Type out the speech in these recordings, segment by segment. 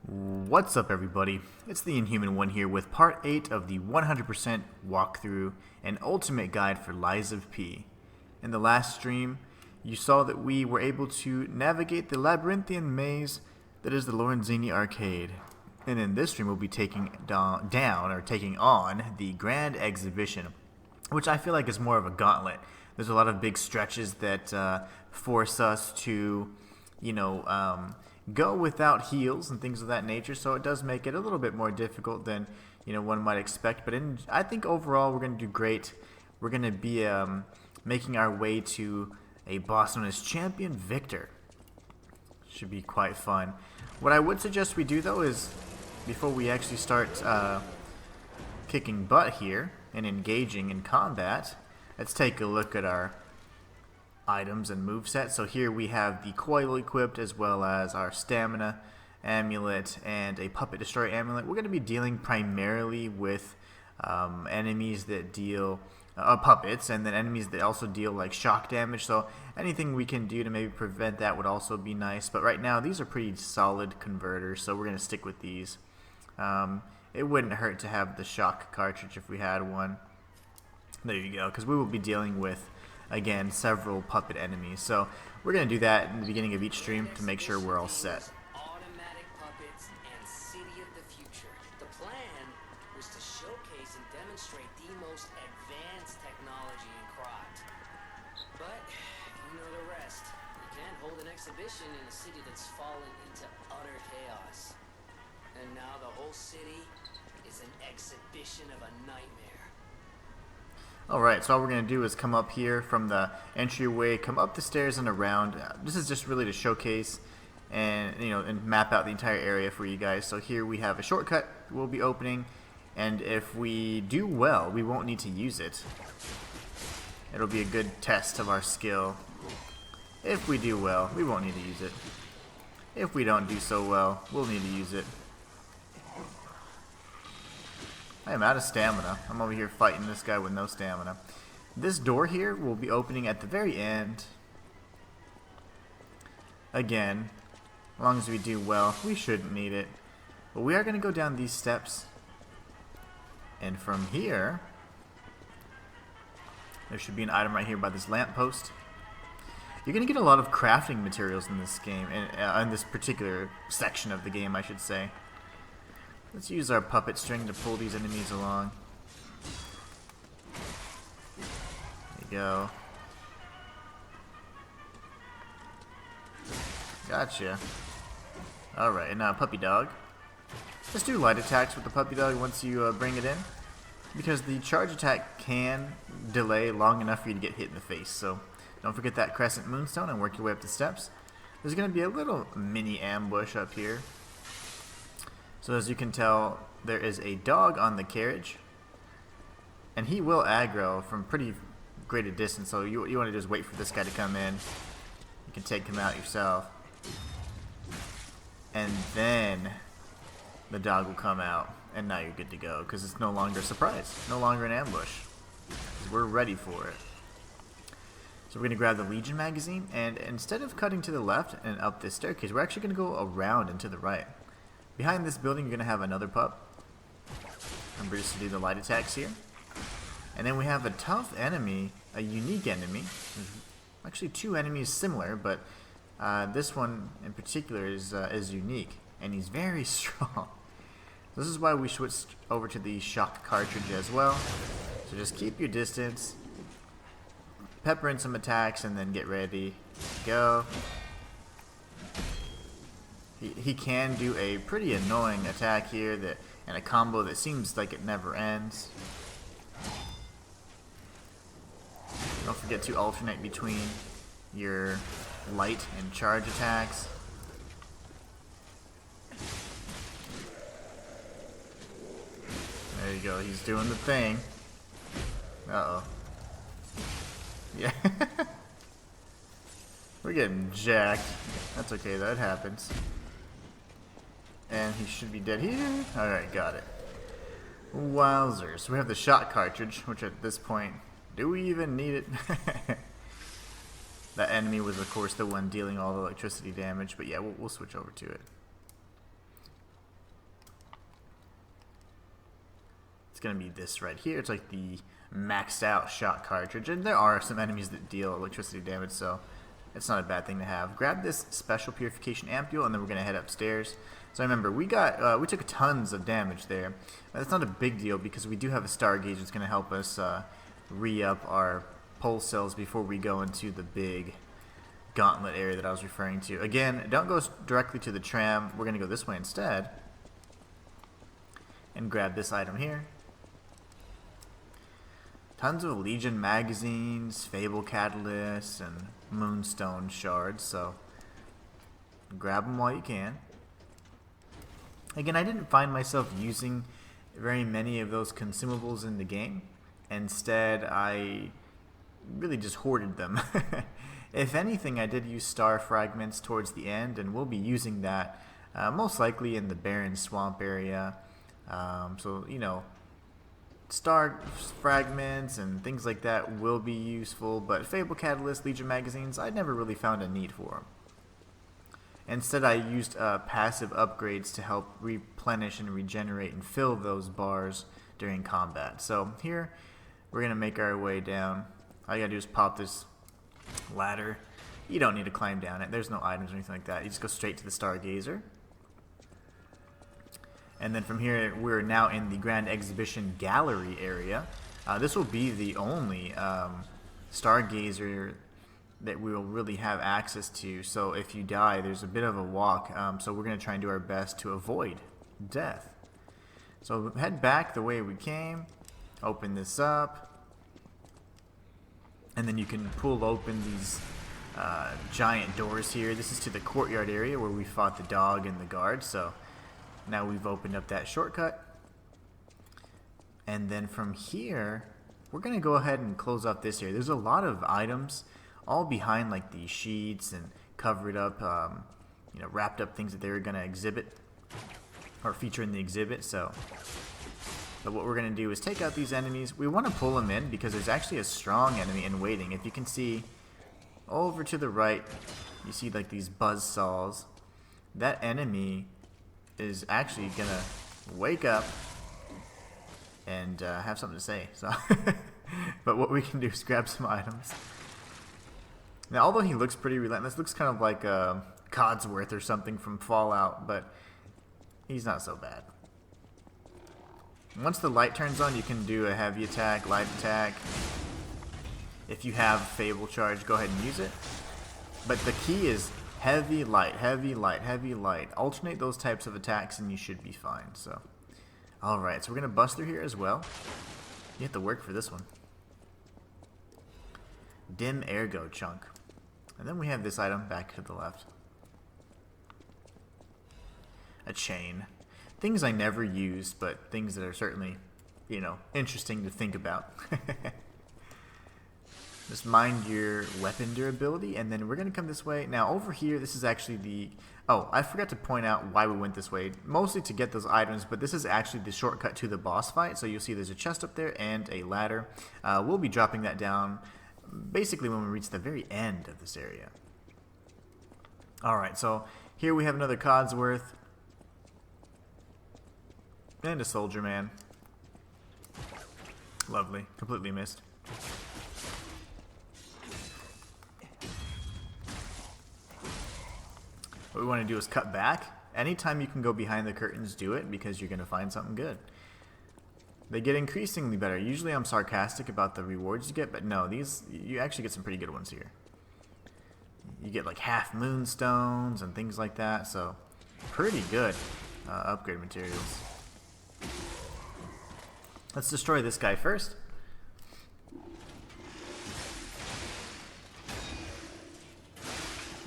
What's up, everybody? It's the Inhuman one here with part 8 of the 100% walkthrough and ultimate guide for Lies of P. In the last stream, you saw that we were able to navigate the labyrinthian maze that is the Lorenzini Arcade. And in this stream, we'll be taking taking on the Grand Exhibition, which I feel like is more of a gauntlet. There's a lot of big stretches that force us to, go without heals and things of that nature, so it does make it a little bit more difficult than one might expect. But I think overall we're going to do great. We're going to be making our way to a boss known as Champion Victor. Should be quite fun. What I would suggest we do though is, before we actually start kicking butt here and engaging in combat, let's take a look at our items and moveset. So here we have the coil equipped, as well as our stamina amulet and a puppet destroyer amulet. We're going to be dealing primarily with enemies that deal puppets, and then enemies that also deal like shock damage. So anything we can do to maybe prevent that would also be nice. But right now these are pretty solid converters, so we're going to stick with these. It wouldn't hurt to have the shock cartridge if we had one. There you go, because we will be dealing with, again, several puppet enemies. So we're going to do that in the beginning of each stream to make sure we're all set. Automatic puppets and City of the Future. The plan was to showcase and demonstrate the most advanced technology in Krot. But you know the rest. You can't hold an exhibition in a city that's fallen into utter chaos. And now the whole city is an exhibition of a nightmare. Alright, so all we're going to do is come up here from the entryway, come up the stairs and around. This is just really to showcase and and map out the entire area for you guys. So here we have a shortcut we'll be opening, and if we do well, we won't need to use it. It'll be a good test of our skill. If we do well, we won't need to use it. If we don't do so well, we'll need to use it. I am out of stamina. I'm over here fighting this guy with no stamina. This door here will be opening at the very end. Again, as long as we do well, we shouldn't need it. But we are going to go down these steps. And from here, there should be an item right here by this lamppost. You're going to get a lot of crafting materials in this game, in this particular section of the game, I should say. Let's use our puppet string to pull these enemies along. There you go. Gotcha. Alright, and now puppy dog. Let's do light attacks with the puppy dog once you bring it in, because the charge attack can delay long enough for you to get hit in the face. So don't forget that crescent moonstone and work your way up the steps. There's going to be a little mini ambush up here. So as you can tell, there is a dog on the carriage, and he will aggro from pretty great a distance, so you want to just wait for this guy to come in. You can take him out yourself, and then the dog will come out, and now you're good to go, because it's no longer a surprise, no longer an ambush, because we're ready for it. So we're going to grab the Legion magazine, and instead of cutting to the left and up this staircase, we're actually going to go around and to the right. Behind this building, you're going to have another pup. Remember just to do the light attacks here. And then we have a tough enemy, a unique enemy. There's actually two enemies similar, but this one in particular is unique, and he's very strong. This is why we switched over to the shock cartridge as well. So just keep your distance, pepper in some attacks, and then get ready to go. He can do a pretty annoying attack here and a combo that seems like it never ends. Don't forget to alternate between your light and charge attacks. There you go, he's doing the thing. Uh-oh. Yeah. We're getting jacked. That's okay, that happens. And he should be dead here. Alright, got it. Wowzers. We have the shot cartridge, which at this point, do we even need it? That enemy was, of course, the one dealing all the electricity damage, but yeah, we'll switch over to it. going to be this right here. It's like the maxed out shot cartridge, and there are some enemies that deal electricity damage, so it's not a bad thing to have. Grab this special purification ampule, and then we're going to head upstairs. So remember, we took tons of damage there. That's not a big deal because we do have a stargazer that's going to help us re-up our pulse cells before we go into the big gauntlet area that I was referring to. Again, don't go directly to the tram. We're going to go this way instead and grab this item here. Tons of Legion magazines, Fable catalysts, and Moonstone shards, so grab them while you can. Again, I didn't find myself using very many of those consumables in the game. Instead, I really just hoarded them. If anything, I did use star fragments towards the end, and we'll be using that most likely in the barren swamp area. So, you know, star fragments and things like that will be useful, but Fable Catalyst, Legion magazines, I never really found a need for them. Instead, I used passive upgrades to help replenish and regenerate and fill those bars during combat. So here, we're going to make our way down. All you got to do is pop this ladder. You don't need to climb down it. There's no items or anything like that. You just go straight to the stargazer. And then from here, we're now in the Grand Exhibition Gallery area. This will be the only stargazer that we will really have access to. So if you die, there's a bit of a walk. So we're going to try and do our best to avoid death. So head back the way we came. Open this up. And then you can pull open these giant doors here. This is to the courtyard area where we fought the dog and the guard. So now we've opened up that shortcut. And then from here, we're going to go ahead and close up this area. There's a lot of items all behind like these sheets and covered up, you know, wrapped up things that they were going to exhibit or feature in the exhibit. So what we're going to do is take out these enemies. We want to pull them in because there's actually a strong enemy in waiting. If you can see over to the right, you see like these buzzsaws. That enemy is actually going to wake up and have something to say. So, but what we can do is grab some items. Now, although he looks pretty relentless, looks kind of like Codsworth or something from Fallout, but he's not so bad. Once the light turns on, you can do a heavy attack, light attack. If you have Fable Charge, go ahead and use it. But the key is heavy, light, heavy, light, heavy, light. Alternate those types of attacks and you should be fine. So, alright, so we're going to bust through here as well. You have to work for this one. Dim Ergo Chunk. And then we have this item back to the left. A chain. Things I never used, but things that are certainly, you know, interesting to think about. Just mind your weapon durability, and then we're going to come this way. Now, over here, this is actually the... Oh, I forgot to point out why we went this way. Mostly to get those items, but this is actually the shortcut to the boss fight. So you'll see there's a chest up there and a ladder. We'll be dropping that down basically when we reach the very end of this area. Alright, so here we have another Codsworth. And a Soldier Man. Lovely. Completely missed. What we want to do is cut back. Anytime you can go behind the curtains, do it, because you're going to find something good. They get increasingly better. Usually I'm sarcastic about the rewards you get, but no, these, you actually get some pretty good ones here. You get like half moonstones and things like that, so pretty good upgrade materials. Let's destroy this guy first.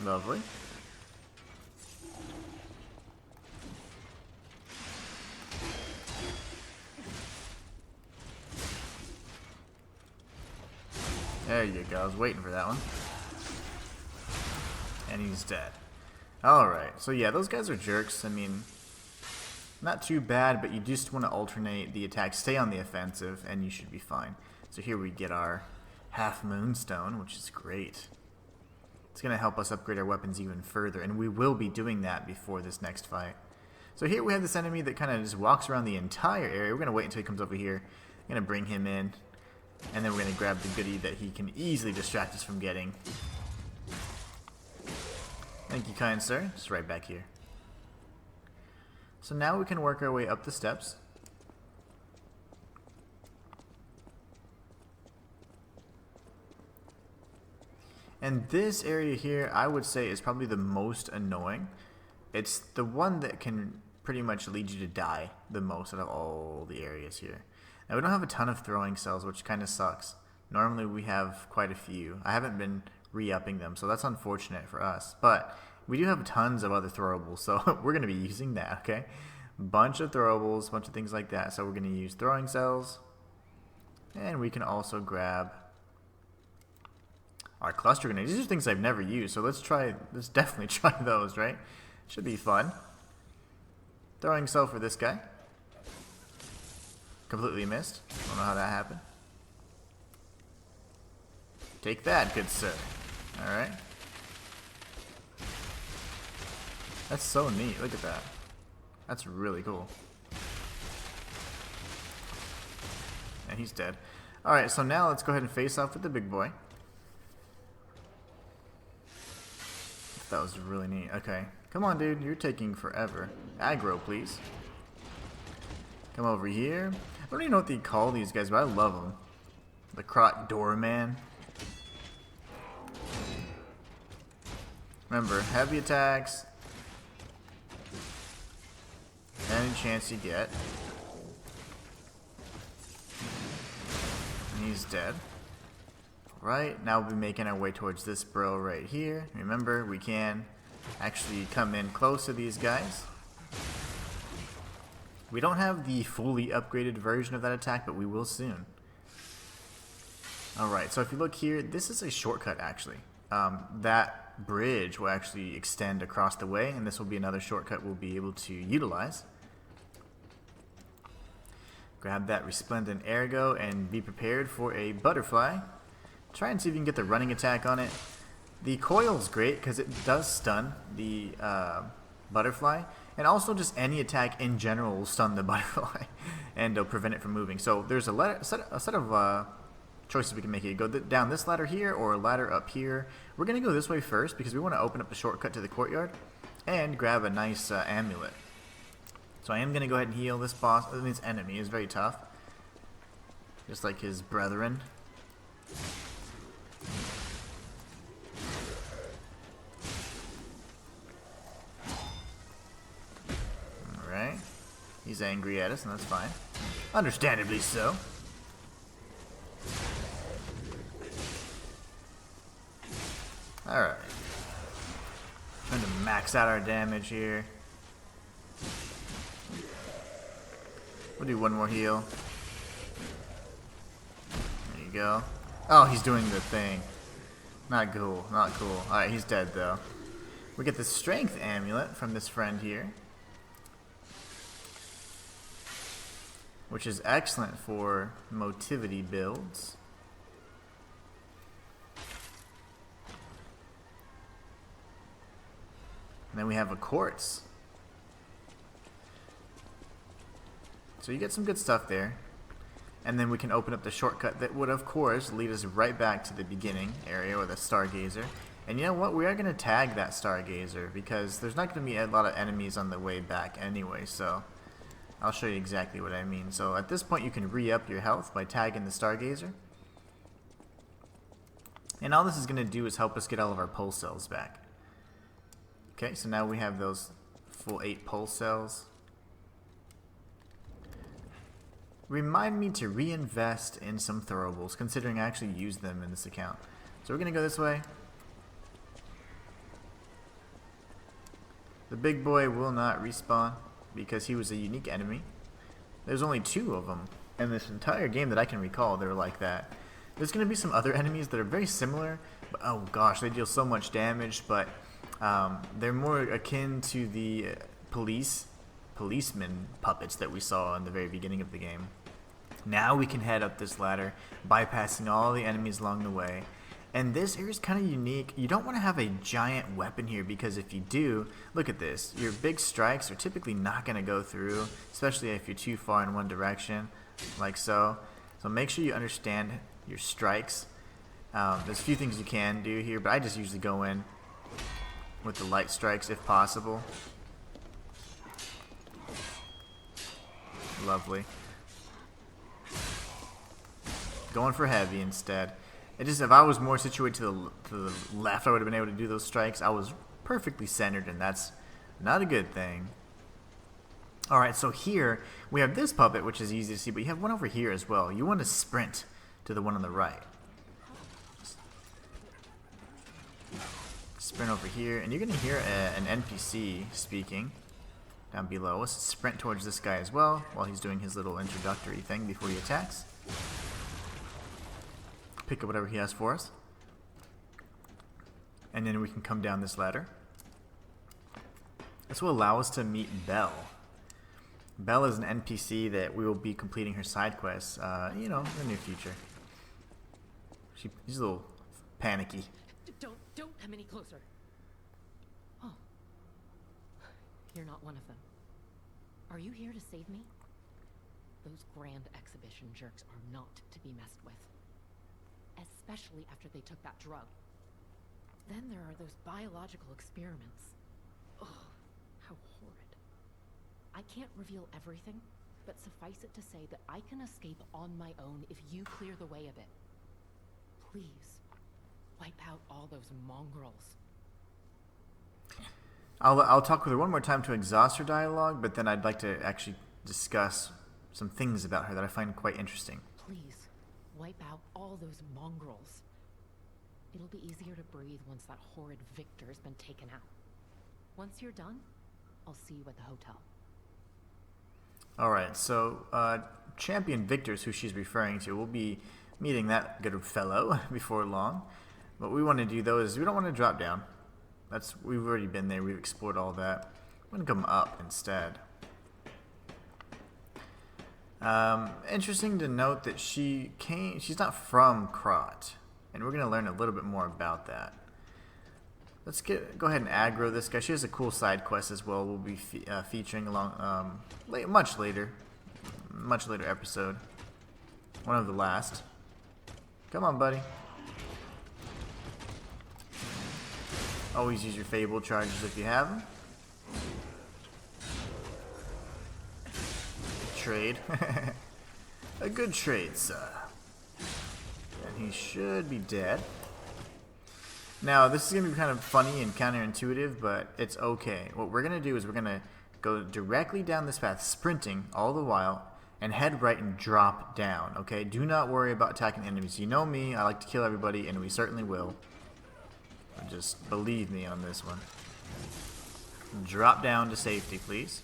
Lovely. There you go. I was waiting for that one. And he's dead. Alright. So yeah, those guys are jerks. I mean, not too bad, but you just want to alternate the attacks. Stay on the offensive, and you should be fine. So here we get our half moonstone, which is great. It's going to help us upgrade our weapons even further, and we will be doing that before this next fight. So here we have this enemy that kind of just walks around the entire area. We're going to wait until he comes over here. I'm going to bring him in. And then we're going to grab the goodie that he can easily distract us from getting. Thank you, kind sir. Just right back here. So now we can work our way up the steps. And this area here, I would say, is probably the most annoying. It's the one that can pretty much lead you to die the most out of all the areas here. Now, we don't have a ton of throwing cells, which kind of sucks. Normally, we have quite a few. I haven't been re-upping them, so that's unfortunate for us. But we do have tons of other throwables, so we're going to be using that, okay? Bunch of throwables, bunch of things like that. So we're going to use throwing cells. And we can also grab our cluster grenades. These are things I've never used, so let's definitely try those, right? Should be fun. Throwing cell for this guy. Completely missed. Don't know how that happened. Take that, good sir. Alright. That's so neat. Look at that. That's really cool. And he's dead. Alright, so now let's go ahead and face off with the big boy. That was really neat. Okay. Come on, dude. You're taking forever. Aggro, please. Come over here. I don't even know what they call these guys, but I love them. The Crot Doorman. Remember, heavy attacks. Any chance you get. And he's dead. Right, now we'll be making our way towards this bro right here. Remember, we can actually come in close to these guys. We don't have the fully upgraded version of that attack, but we will soon. Alright, so if you look here, this is a shortcut actually. That bridge will actually extend across the way, and this will be another shortcut we'll be able to utilize. Grab that Resplendent Ergo and be prepared for a butterfly. Try and see if you can get the running attack on it. The coil's great because it does stun the butterfly, and also just any attack in general will stun the butterfly and prevent it from moving. So there's a set of choices we can make. You go down this ladder here or a ladder up here. We're going to go this way first because we want to open up the shortcut to the courtyard and grab a nice amulet. So I am going to go ahead and heal this boss. This enemy is very tough, just like his brethren. Alright. He's angry at us, and that's fine. Understandably so. Alright. Trying to max out our damage here. We'll do one more heal. There you go. Oh, he's doing the thing. Not cool, not cool. Alright, he's dead though. We get the strength amulet from this friend here, which is excellent for motivity builds. And then we have a quartz. So you get some good stuff there. And then we can open up the shortcut that would, of course, lead us right back to the beginning area or the Stargazer. And you know what? We are going to tag that Stargazer because there's not going to be a lot of enemies on the way back anyway. So I'll show you exactly what I mean. So at this point, you can re-up your health by tagging the Stargazer. And all this is going to do is help us get all of our pulse cells back. Okay, so now we have those full 8 pulse cells. Remind me to reinvest in some throwables, considering I actually used them in this account. So we're going to go this way. The big boy will not respawn because he was a unique enemy. There's only 2 of them in this entire game that I can recall that are like that. There's going to be some other enemies that are very similar, but oh gosh, they deal so much damage, but they're more akin to the policeman puppets that we saw in the very beginning of the game. Now we can head up this ladder, bypassing all the enemies along the way, And this area is kind of unique. You don't want to have a giant weapon here because if you do, look at this. Your big strikes are typically not going to go through, especially if you're too far in one direction, like so. So make sure you understand your strikes. There's a few things you can do here, but I just usually go in with the light strikes if possible. Lovely. Going for heavy instead. It just, if I was more situated to the left, I would have been able to do those strikes. I was perfectly centered, and that's not a good thing. Alright, so here we have this puppet, which is easy to see, but you have one over here as well. You want to sprint to the one on the right. Sprint over here, and you're going to hear an NPC speaking down below. Let's sprint towards this guy as well while he's doing his little introductory thing before he attacks. Pick up whatever he has for us. And then we can come down this ladder. This will allow us to meet Belle. Belle is an NPC that we will be completing her side quests, you know, in the near future. She's a little panicky. Don't come any closer. Oh. You're not one of them. Are you here to save me? Those grand exhibition jerks are not to be messed with. Especially after they took that drug. Then there are those biological experiments. Oh, how horrid. I can't reveal everything, but suffice it to say that I can escape on my own if you clear the way a bit. Please, wipe out all those mongrels. I'll talk with her one more time to exhaust her dialogue, but then I'd like to actually discuss some things about her that I find quite interesting. Please, wipe out all those mongrels. It'll be easier to breathe once that horrid Victor's been taken out. Once you're done, I'll see you at the hotel. Alright, so Champion Victor's who she's referring to. We'll be meeting that good fellow before long. What we want to do, though, is we don't want to drop down. We've already been there. We've explored all that. We're going to come up instead. Interesting to note that she's not from Krot, and we're going to learn a little bit more about that. Let's go ahead and aggro this guy. She has a cool side quest as well. We'll be featuring along much later episode. One of the last. Come on, buddy. Always use your Fable charges if you have them. Trade. A good trade, sir. And he should be dead. Now, this is going to be kind of funny and counterintuitive, but it's okay. What we're going to do is we're going to go directly down this path, sprinting all the while, and head right and drop down, okay? Do not worry about attacking enemies. You know me, I like to kill everybody, and we certainly will. Just believe me on this one. Drop down to safety, please.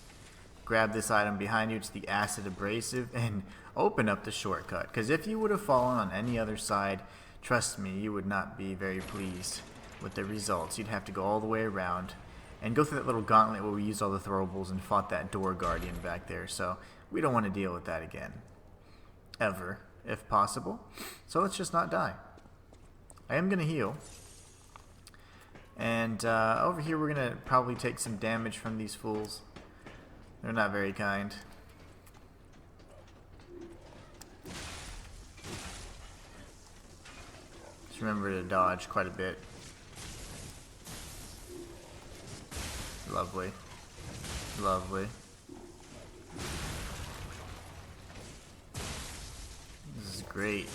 Grab this item behind you. It's the acid abrasive, and open up the shortcut. Because if you would have fallen on any other side, trust me, you would not be very pleased with the results. You'd have to go all the way around and go through that little gauntlet where we used all the throwables and fought that door guardian back there. So we don't want to deal with that again. Ever, if possible. So let's just not die. I am going to heal. And over here we're going to probably take some damage from these fools. They're not very kind. Just remember to dodge quite a bit. Lovely. Lovely. This is great.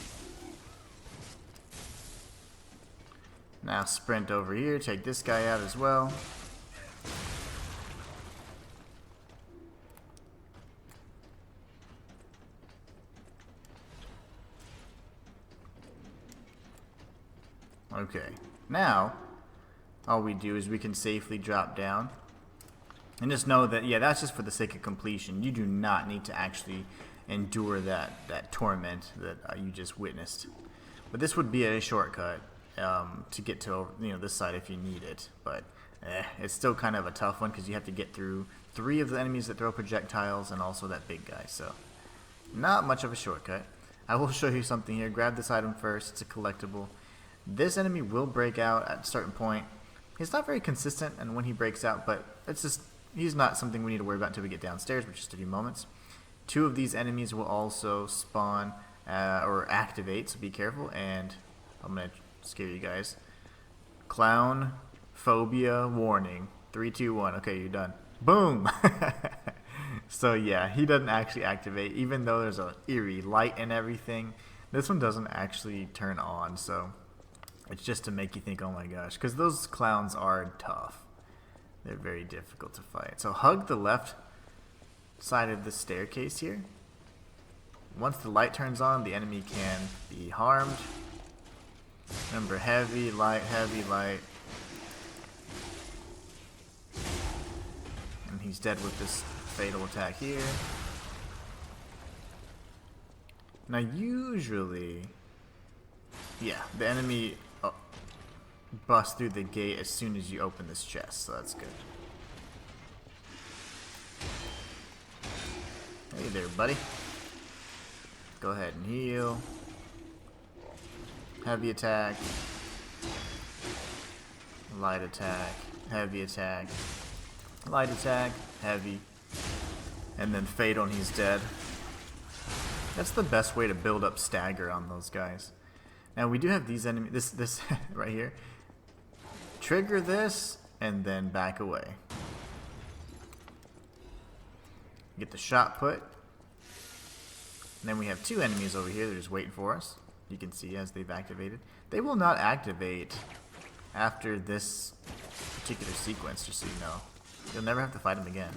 Now sprint over here, take this guy out as well. Okay, now all we do is we can safely drop down. And just know that, yeah, that's just for the sake of completion. You do not need to actually endure that torment that you just witnessed. But this would be a shortcut to get to this side if you need it. But it's still kind of a tough one because you have to get through 3 of the enemies that throw projectiles and also that big guy. So not much of a shortcut. I will show you something here. Grab this item first. It's a collectible. This enemy will break out at a certain point. He's not very consistent and when he breaks out, but it's just, he's not something we need to worry about until we get downstairs, which is just a few moments. 2 of these enemies will also spawn or activate, so be careful, and I'm going to scare you guys. Clown phobia warning. 3, 2, 1. Okay, you're done. Boom! So yeah, he doesn't actually activate, even though there's an eerie light and everything. This one doesn't actually turn on, so it's just to make you think, oh my gosh, because those clowns are tough. They're very difficult to fight. So hug the left side of the staircase here. Once the light turns on, the enemy can be harmed. Remember, heavy, light, heavy, light. And he's dead with this fatal attack here. Now usually, yeah, the enemy busts through the gate as soon as you open this chest, so that's good. Hey there, buddy. Go ahead and heal. Heavy attack. Light attack. Heavy attack. Light attack. Heavy. And then fatal and he's dead. That's the best way to build up stagger on those guys. Now we do have these enemies. This right here. Trigger this and then back away. Get the shot put. And then we have 2 enemies over here. They're just waiting for us. You can see as they've activated. They will not activate after this particular sequence, just so you know. You'll never have to fight them again.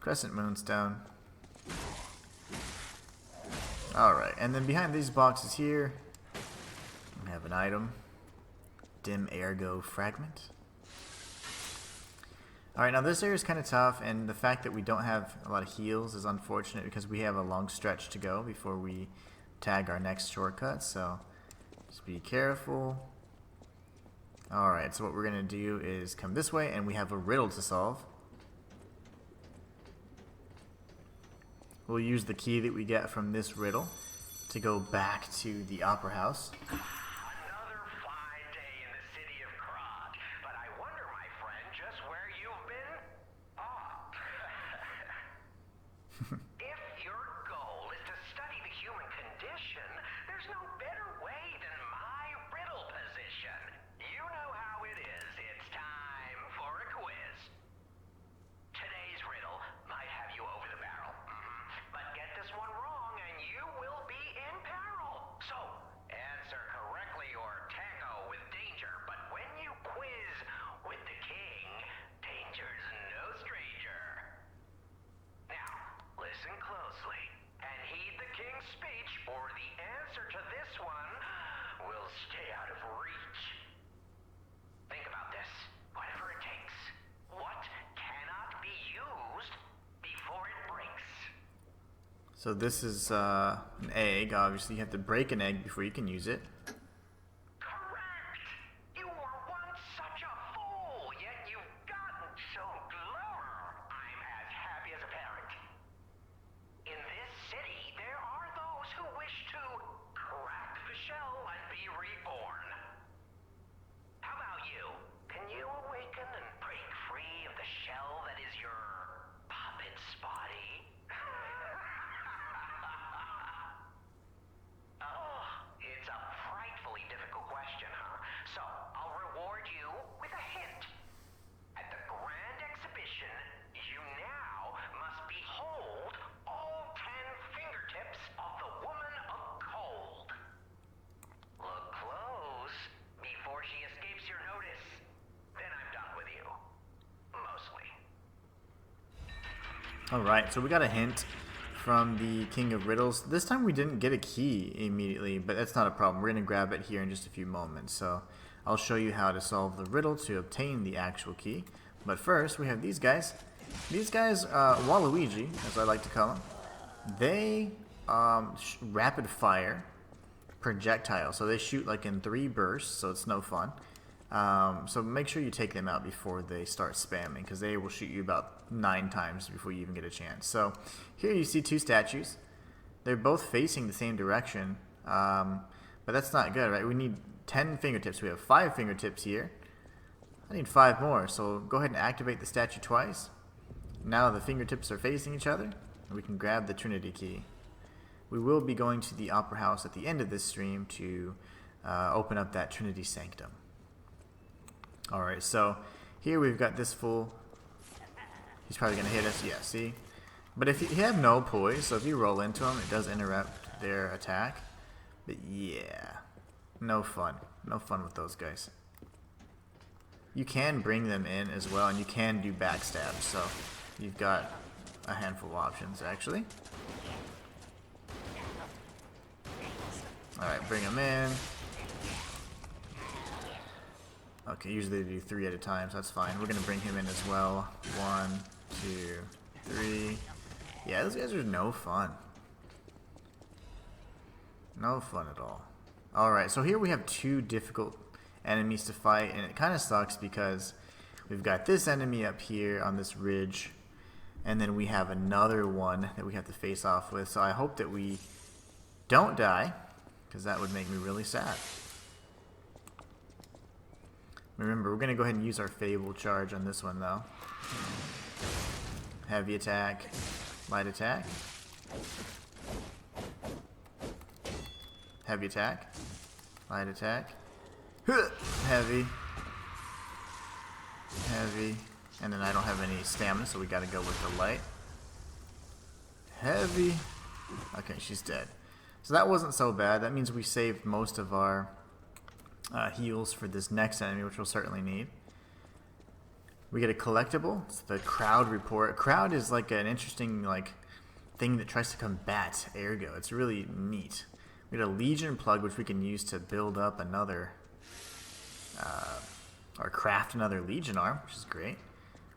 Crescent Moonstone. Alright, and then behind these boxes here, we have an item. Dim Ergo Fragment. Alright, now this area is kind of tough, and the fact that we don't have a lot of heals is unfortunate because we have a long stretch to go before we tag our next shortcut, so just be careful. Alright, so what we're going to do is come this way, and we have a riddle to solve. We'll use the key that we get from this riddle to go back to the Opera House. Another fine day in the city of Krog, but I wonder, my friend, just where you've been? If your goal is to study the human condition, there's no better way than my riddle position. You know how it is. It's time for a quiz. Today's riddle might have you over the barrel. But get this one wrong and you will be in peril. So, answer correctly or tango with danger. But when you quiz with the king, danger's no stranger. Now, listen closely and heed the king's speech, or the answer to this one will stay out of reach. Think about this. Whatever it takes. What cannot be used before it breaks? So this is an egg. Obviously, you have to break an egg before you can use it. Correct! You were once such a fool, yet you've gotten so clever. I'm as happy as a parent. In this city, there are those who wish to crack the shell and be reborn. How about you? Can you awaken and break free of the shell that is your puppet's body? Oh, it's a frightfully difficult question, huh? So, I'll reward you with a hint. At the grand exhibition, you now must behold all 10 fingertips of the woman of cold. Look close before she escapes your notice. Then I'm done with you. Mostly. Alright, so we got a hint from the King of Riddles. This time we didn't get a key immediately, but that's not a problem. We're going to grab it here in just a few moments. So I'll show you how to solve the riddle to obtain the actual key. But first, we have these guys. These guys, Waluigi, as I like to call them, they rapid fire projectiles. So they shoot like in 3 bursts, so it's no fun. So make sure you take them out before they start spamming, because they will shoot you about 9 times before you even get a chance. So here you see 2 statues. They're both facing the same direction, but that's not good, right? We need 10 fingertips. We have 5 fingertips here. I need 5 more, so go ahead and activate the statue twice. Now the fingertips are facing each other, and we can grab the Trinity key. We will be going to the Opera House at the end of this stream to open up that Trinity Sanctum. Alright, so here we've got this full... He's probably going to hit us, yeah, see? But if you have no poise, so if you roll into him, it does interrupt their attack. But yeah, no fun. No fun with those guys. You can bring them in as well, and you can do backstabs, so you've got a handful of options, actually. Alright, bring them in. Okay, usually they do 3 at a time, so that's fine. We're going to bring him in as well. 1, 2, 3. Yeah, those guys are no fun. No fun at all. Alright, so here we have 2 difficult enemies to fight, and it kind of sucks because we've got this enemy up here on this ridge, and then we have another one that we have to face off with. So I hope that we don't die, because that would make me really sad. Remember, we're going to go ahead and use our Fable charge on this one, though. Heavy attack, light attack. Heavy attack, light attack. Heavy. Heavy. And then I don't have any stamina, so we got to go with the light. Heavy. Okay, she's dead. So that wasn't so bad. That means we saved most of our heals for this next enemy, which we'll certainly need. We get a collectible. It's the crowd report. Crowd is like an interesting thing that tries to combat Ergo. It's really neat. We get a Legion plug, which we can use to build up another, or craft another Legion arm, which is great.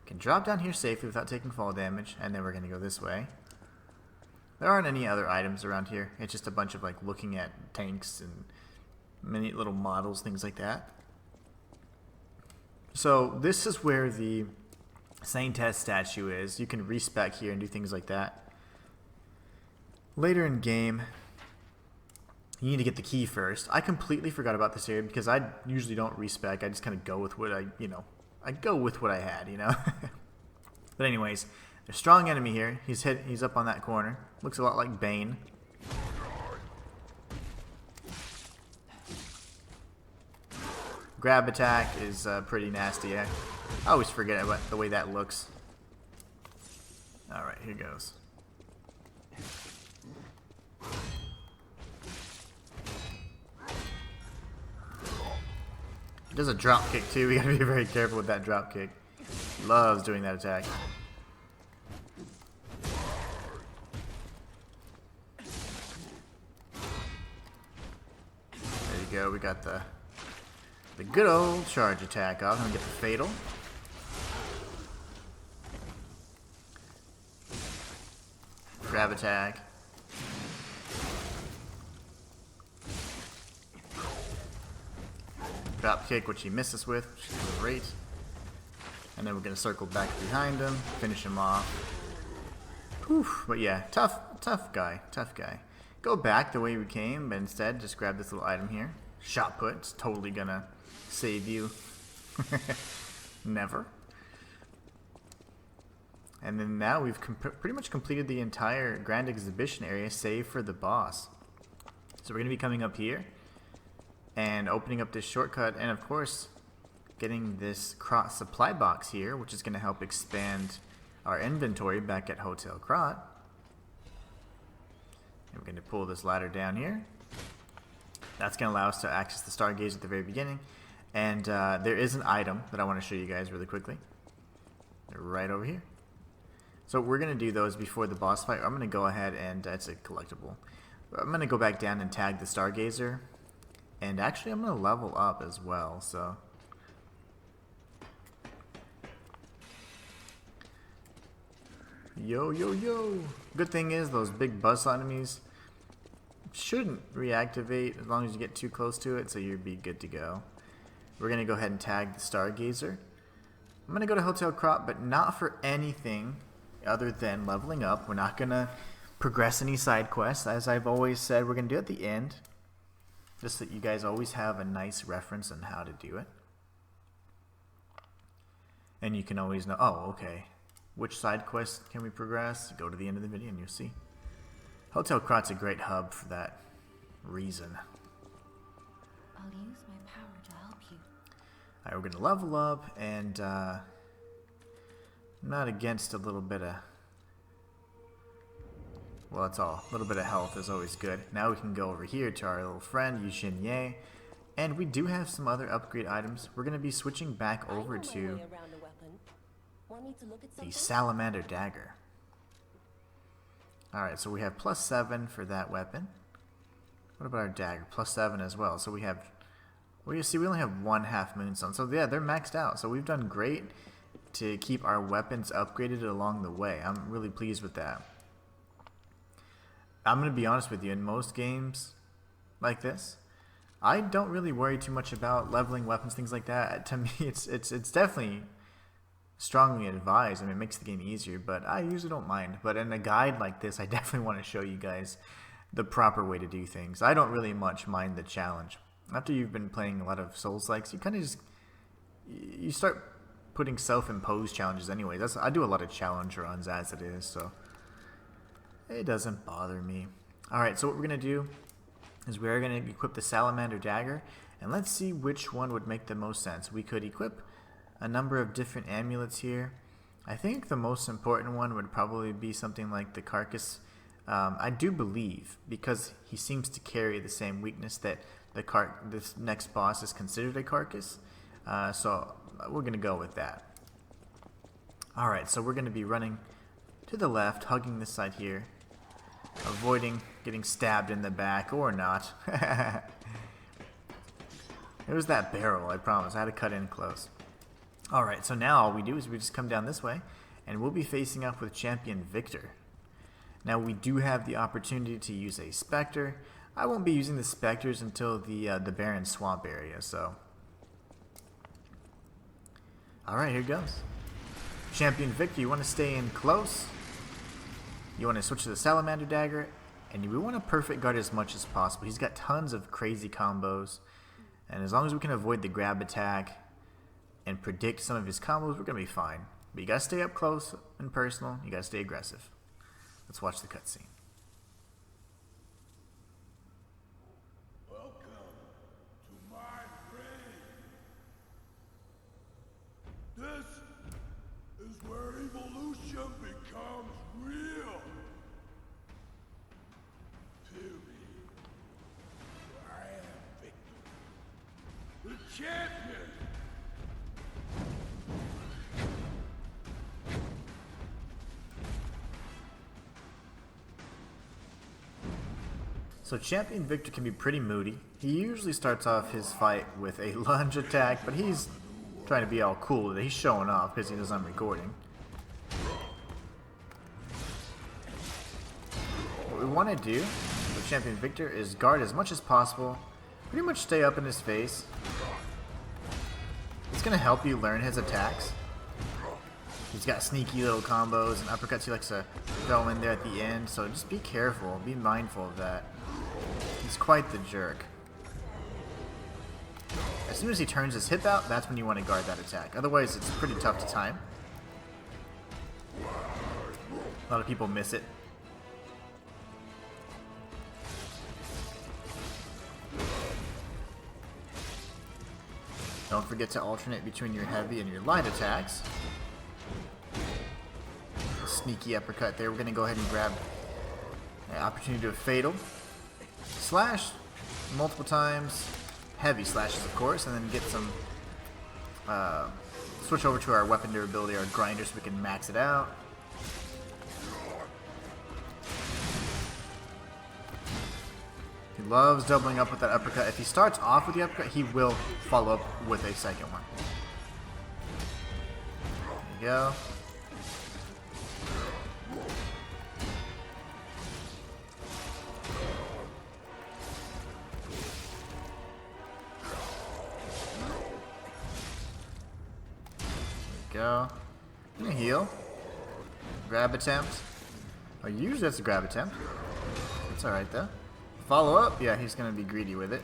We can drop down here safely without taking fall damage, and then we're going to go this way. There aren't any other items around here. It's just a bunch of looking at tanks and many little models, things like that. So this is where the Saintess statue is. You can respec here and do things like that. Later in game, you need to get the key first. I completely forgot about this area because I usually don't respec. I just kind of go with what I go with what I had, But anyways, there's a strong enemy here. He's up on that corner. Looks a lot like Bane. Grab attack is pretty nasty. I always forget the way that looks. Alright, here goes. He does a drop kick too. We gotta be very careful with that drop kick. Loves doing that attack. There you go. We got the good old charge attack off. I'm gonna get the fatal. Grab attack. Drop kick, which he missed us with, which is great. And then we're gonna circle back behind him, finish him off. Whew. But yeah, tough guy. Go back the way we came, but instead just grab this little item here. Shot put. It's totally gonna save you. Never. And then now we've pretty much completed the entire Grand Exhibition area, save for the boss. So we're gonna be coming up here and opening up this shortcut, and of course getting this cross supply box here, which is going to help expand our inventory back at Hotel Krot. And we're going to pull this ladder down here. That's going to allow us to access the Stargazer at the very beginning. And there is an item that I want to show you guys really quickly. They're right over here. So we're going to do those before the boss fight. I'm going to go ahead and, it's a collectible. I'm going to go back down and tag the Stargazer. And actually I'm going to level up as well, so. Yo. Good thing is those big buzzsaw enemies shouldn't reactivate as long as you get too close to it, so you'll be good to go. We're going to go ahead and tag the Stargazer. I'm going to go to Hotel Krot, but not for anything other than leveling up. We're not going to progress any side quests. As I've always said, we're going to do it at the end, just so that you guys always have a nice reference on how to do it. And you can always know, oh, okay, which side quest can we progress? Go to the end of the video and you'll see. Hotel Krat's a great hub for that reason. I'll use my power to help you. Alright, we're going to level up, and I'm not against a little bit of, well, that's all. A little bit of health is always good. Now we can go over here to our little friend, Yushin Ye, and we do have some other upgrade items. We're going to be switching back over to the Salamander Dagger. Alright, so we have +7 for that weapon. What about our dagger? +7 as well. So we have, well, you see, we only have 1/2 moonstone. So yeah, they're maxed out. So we've done great to keep our weapons upgraded along the way. I'm really pleased with that. I'm going to be honest with you, in most games like this, I don't really worry too much about leveling weapons, things like that. To me, it's definitely strongly advised. I mean, it makes the game easier, but I usually don't mind. But in a guide like this, I definitely want to show you guys the proper way to do things. I don't really much mind the challenge. After you've been playing a lot of Souls-likes, you kind of just, you start putting self-imposed challenges anyway. I do a lot of challenge runs as it is, so it doesn't bother me. Alright, so what we're going to do is we're going to equip the Salamander Dagger, and let's see which one would make the most sense. We could equip a number of different amulets here. I think the most important one would probably be something like the Carcass. I do believe, because he seems to carry the same weakness, that this next boss is considered a Carcass. So we're going to go with that. Alright, so we're going to be running to the left, hugging this side here, avoiding getting stabbed in the back, or not. It was that barrel, I promise. I had to cut in close. Alright, so now all we do is we just come down this way, and we'll be facing up with Champion Victor. Now we do have the opportunity to use a Spectre. I won't be using the Spectres until the Barren Swamp area, so. Alright, here goes. Champion Victor, you want to stay in close. You want to switch to the Salamander Dagger, and we want to perfect guard as much as possible. He's got tons of crazy combos, and as long as we can avoid the grab attack and predict some of his combos, we're going to be fine. But you got to stay up close and personal. You got to stay aggressive. Let's watch the cutscene. Welcome to my brain. This is where evolution becomes real. Period. I am Victor, the champion. So Champion Victor can be pretty moody. He usually starts off his fight with a lunge attack, but he's trying to be all cool today. He's showing off because he knows I'm recording. What we want to do with Champion Victor is guard as much as possible, pretty much stay up in his face. It's going to help you learn his attacks. He's got sneaky little combos and uppercuts he likes to throw in there at the end, so just be careful, be mindful of that. He's quite the jerk. As soon as he turns his hip out, that's when you want to guard that attack. Otherwise, it's pretty tough to time. A lot of people miss it. Don't forget to alternate between your heavy and your light attacks. A sneaky uppercut there. We're going to go ahead and grab an opportunity to do a fatal. Slash multiple times. Heavy slashes, of course, and then get some switch over to our weapon durability, our grinder, so we can max it out. He loves doubling up with that uppercut. If he starts off with the uppercut, he will follow up with a second one. There you go. Go. I'm gonna heal. Grab attempt. Oh, usually that's a grab attempt. It's alright though. Follow up? Yeah, he's gonna be greedy with it.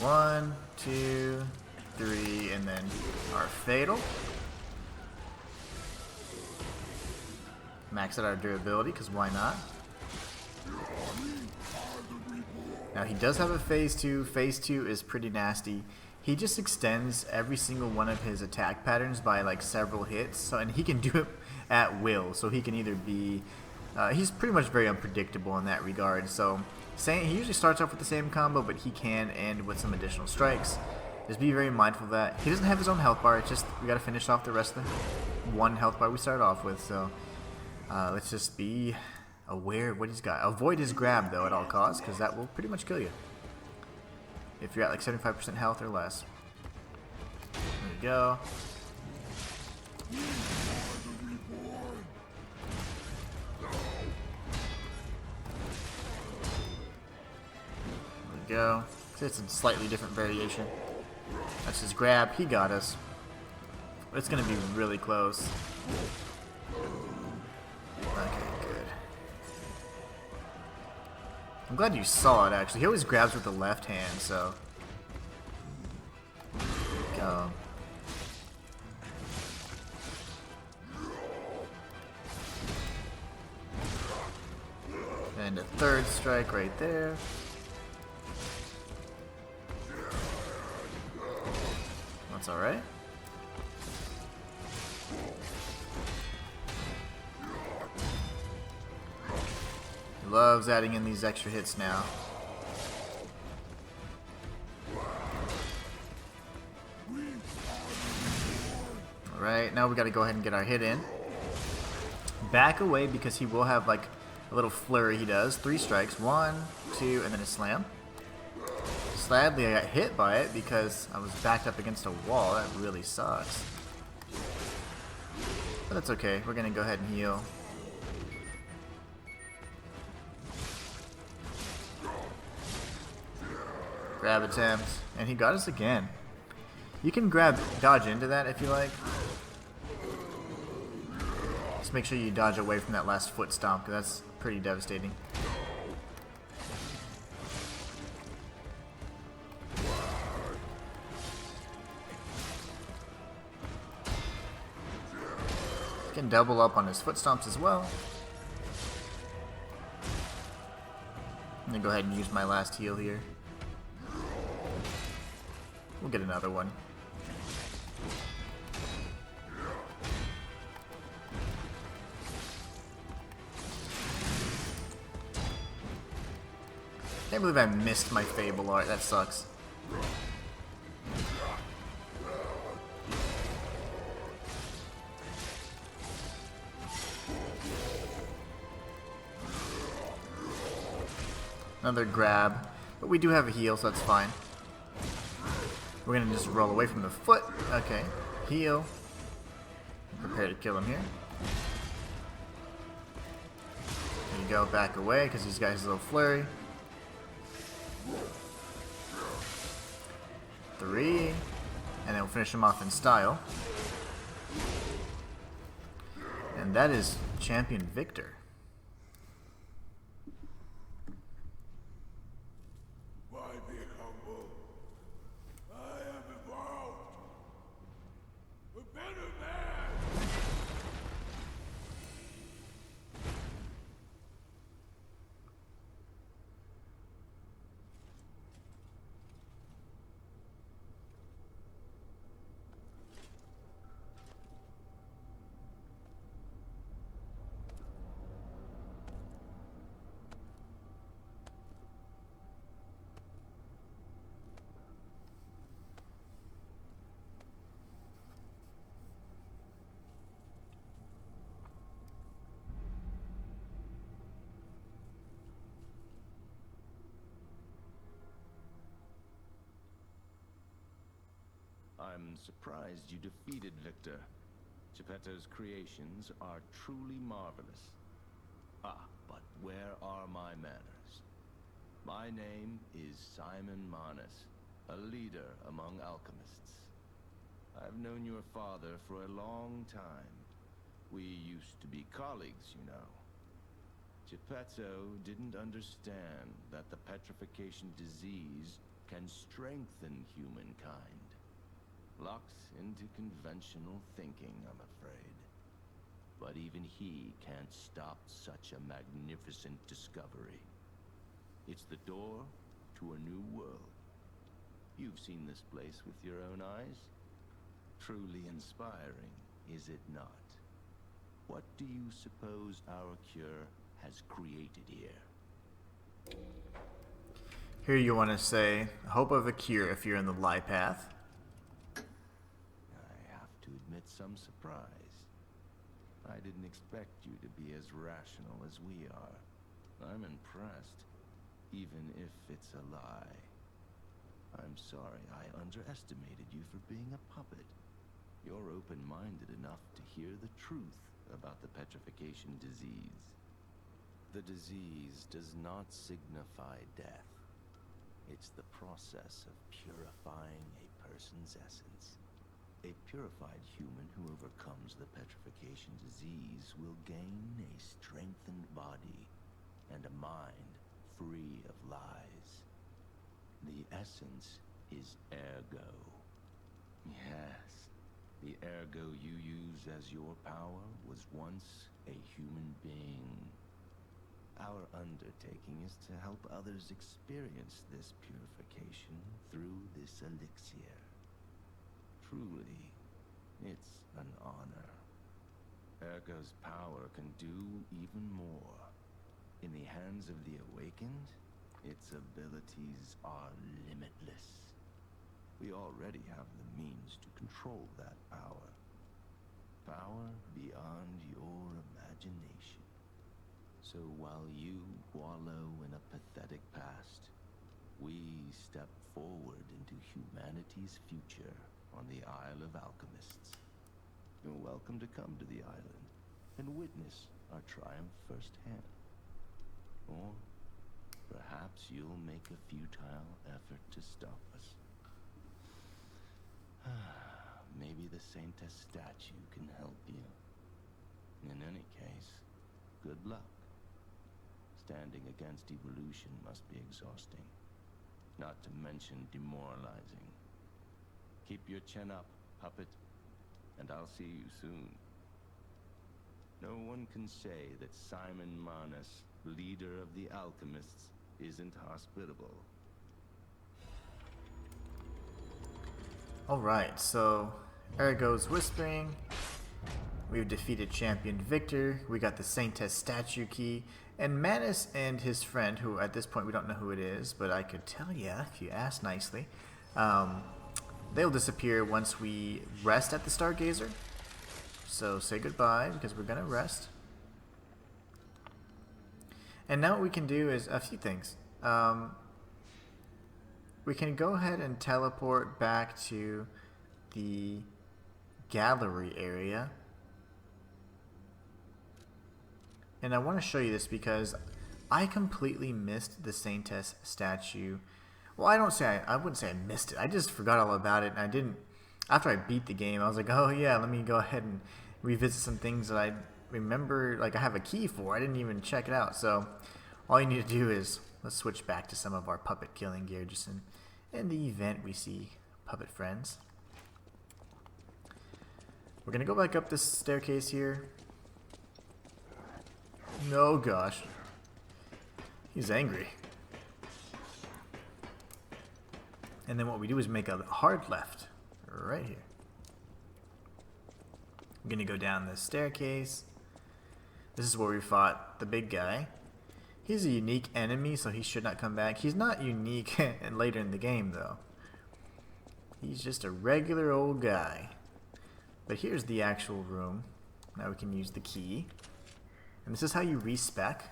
1, 2, 3, and then our fatal. Max out our durability, because why not? Now he does have a phase 2. Phase 2 is pretty nasty. He just extends every single one of his attack patterns by like several hits, so, and he can do it at will. So he can either be, he's pretty much very unpredictable in that regard. So he usually starts off with the same combo, but he can end with some additional strikes. Just be very mindful of that. He doesn't have his own health bar. It's just we got to finish off the rest of the one health bar we started off with. So let's just be aware of what he's got. Avoid his grab though at all costs, because that will pretty much kill you if you're at like 75% health or less. There we go. There we go. It's a slightly different variation. That's his grab. He got us. It's going to be really close. Okay, good. I'm glad you saw it, actually. He always grabs with the left hand, so... Go. And a third strike right there. That's alright. Loves adding in these extra hits now. Alright, now we gotta go ahead and get our hit in. Back away because he will have like a little flurry he does. 3 strikes. 1, 2, and then a slam. Sadly, I got hit by it because I was backed up against a wall. That really sucks. But that's okay. We're gonna go ahead and heal. Grab attempt, and he got us again. You can dodge into that if you like. Just make sure you dodge away from that last foot stomp, because that's pretty devastating. You can double up on his foot stomps as well. I'm gonna go ahead and use my last heal here. We'll get another one. Can't believe I missed my Fable art. That sucks. Another grab, but we do have a heal, so that's fine. We're gonna just roll away from the foot. Okay, heal. Prepare to kill him here. There you go, back away because these guys are a little flurry. 3, and then we'll finish him off in style. And that is Champion Victor. Why be humble? I have evolved. A better man. I'm surprised you defeated Victor. Geppetto's creations are truly marvelous. Ah, but where are my manners? My name is Simon Manus, a leader among alchemists. I've known your father for a long time, We used to be colleagues, you know. Geppetto didn't understand that the petrification disease can strengthen humankind. Locked into conventional thinking, I'm afraid. But even he can't stop such a magnificent discovery. It's the door to a new world. You've seen this place with your own eyes. Truly inspiring, is it not? What do you suppose our cure has created here? Here you want to say, hope of a cure if you're in the lie path. I have to admit some surprise. I didn't expect you to be as rational as we are. I'm impressed, even if it's a lie. I'm sorry I underestimated you for being a puppet. You're open-minded enough to hear the truth about the petrification disease. The disease does not signify death. It's the process of purifying a person's essence. A purified human who overcomes the petrification disease will gain a strengthened body and a mind free of lies. The essence is ergo. Yes, the ergo you use as your power was once a human being. Our undertaking is to help others experience this purification through this elixir. Truly, it's an honor. Ergo's power can do even more. In the hands of the awakened, its abilities are limitless. We already have the means to control that power. Power beyond your imagination. So while you wallow in a pathetic past, we step forward into humanity's future on the Isle of Alchemists. You're welcome to come to the island and witness our triumph firsthand. Or perhaps you'll make a futile effort to stop us. Maybe the Saintess statue can help you. In any case, good luck. Standing against evolution must be exhausting, not to mention demoralizing. Keep your chin up, puppet, and I'll see you soon. No one can say that Simon Manus, leader of the alchemists, isn't hospitable. Alright, so Ergo's whispering. We've defeated Champion Victor. We got the Saintess statue key. And Manus and his friend, who at this point we don't know who it is, but I could tell you if you ask nicely, they'll disappear once we rest at the Stargazer. So say goodbye, because we're going to rest. And now what we can do is a few things. We can go ahead and teleport back to the gallery area. And I want to show you this because I completely missed the Saintess statue. Well, I wouldn't say I missed it. I just forgot all about it, and I didn't. After I beat the game, I was like, oh yeah, let me go ahead and revisit some things that I remember, like I have a key for. I didn't even check it out. So all you need to do is, let's switch back to some of our puppet killing gear just in the event we see puppet friends. We're going to go back up this staircase here. No, gosh. He's angry. And then what we do is make a hard left. Right here. I'm going to go down this staircase. This is where we fought the big guy. He's a unique enemy, so he should not come back. He's not unique and later in the game, though. He's just a regular old guy. But here's the actual room. Now we can use the key. And this is how you respec.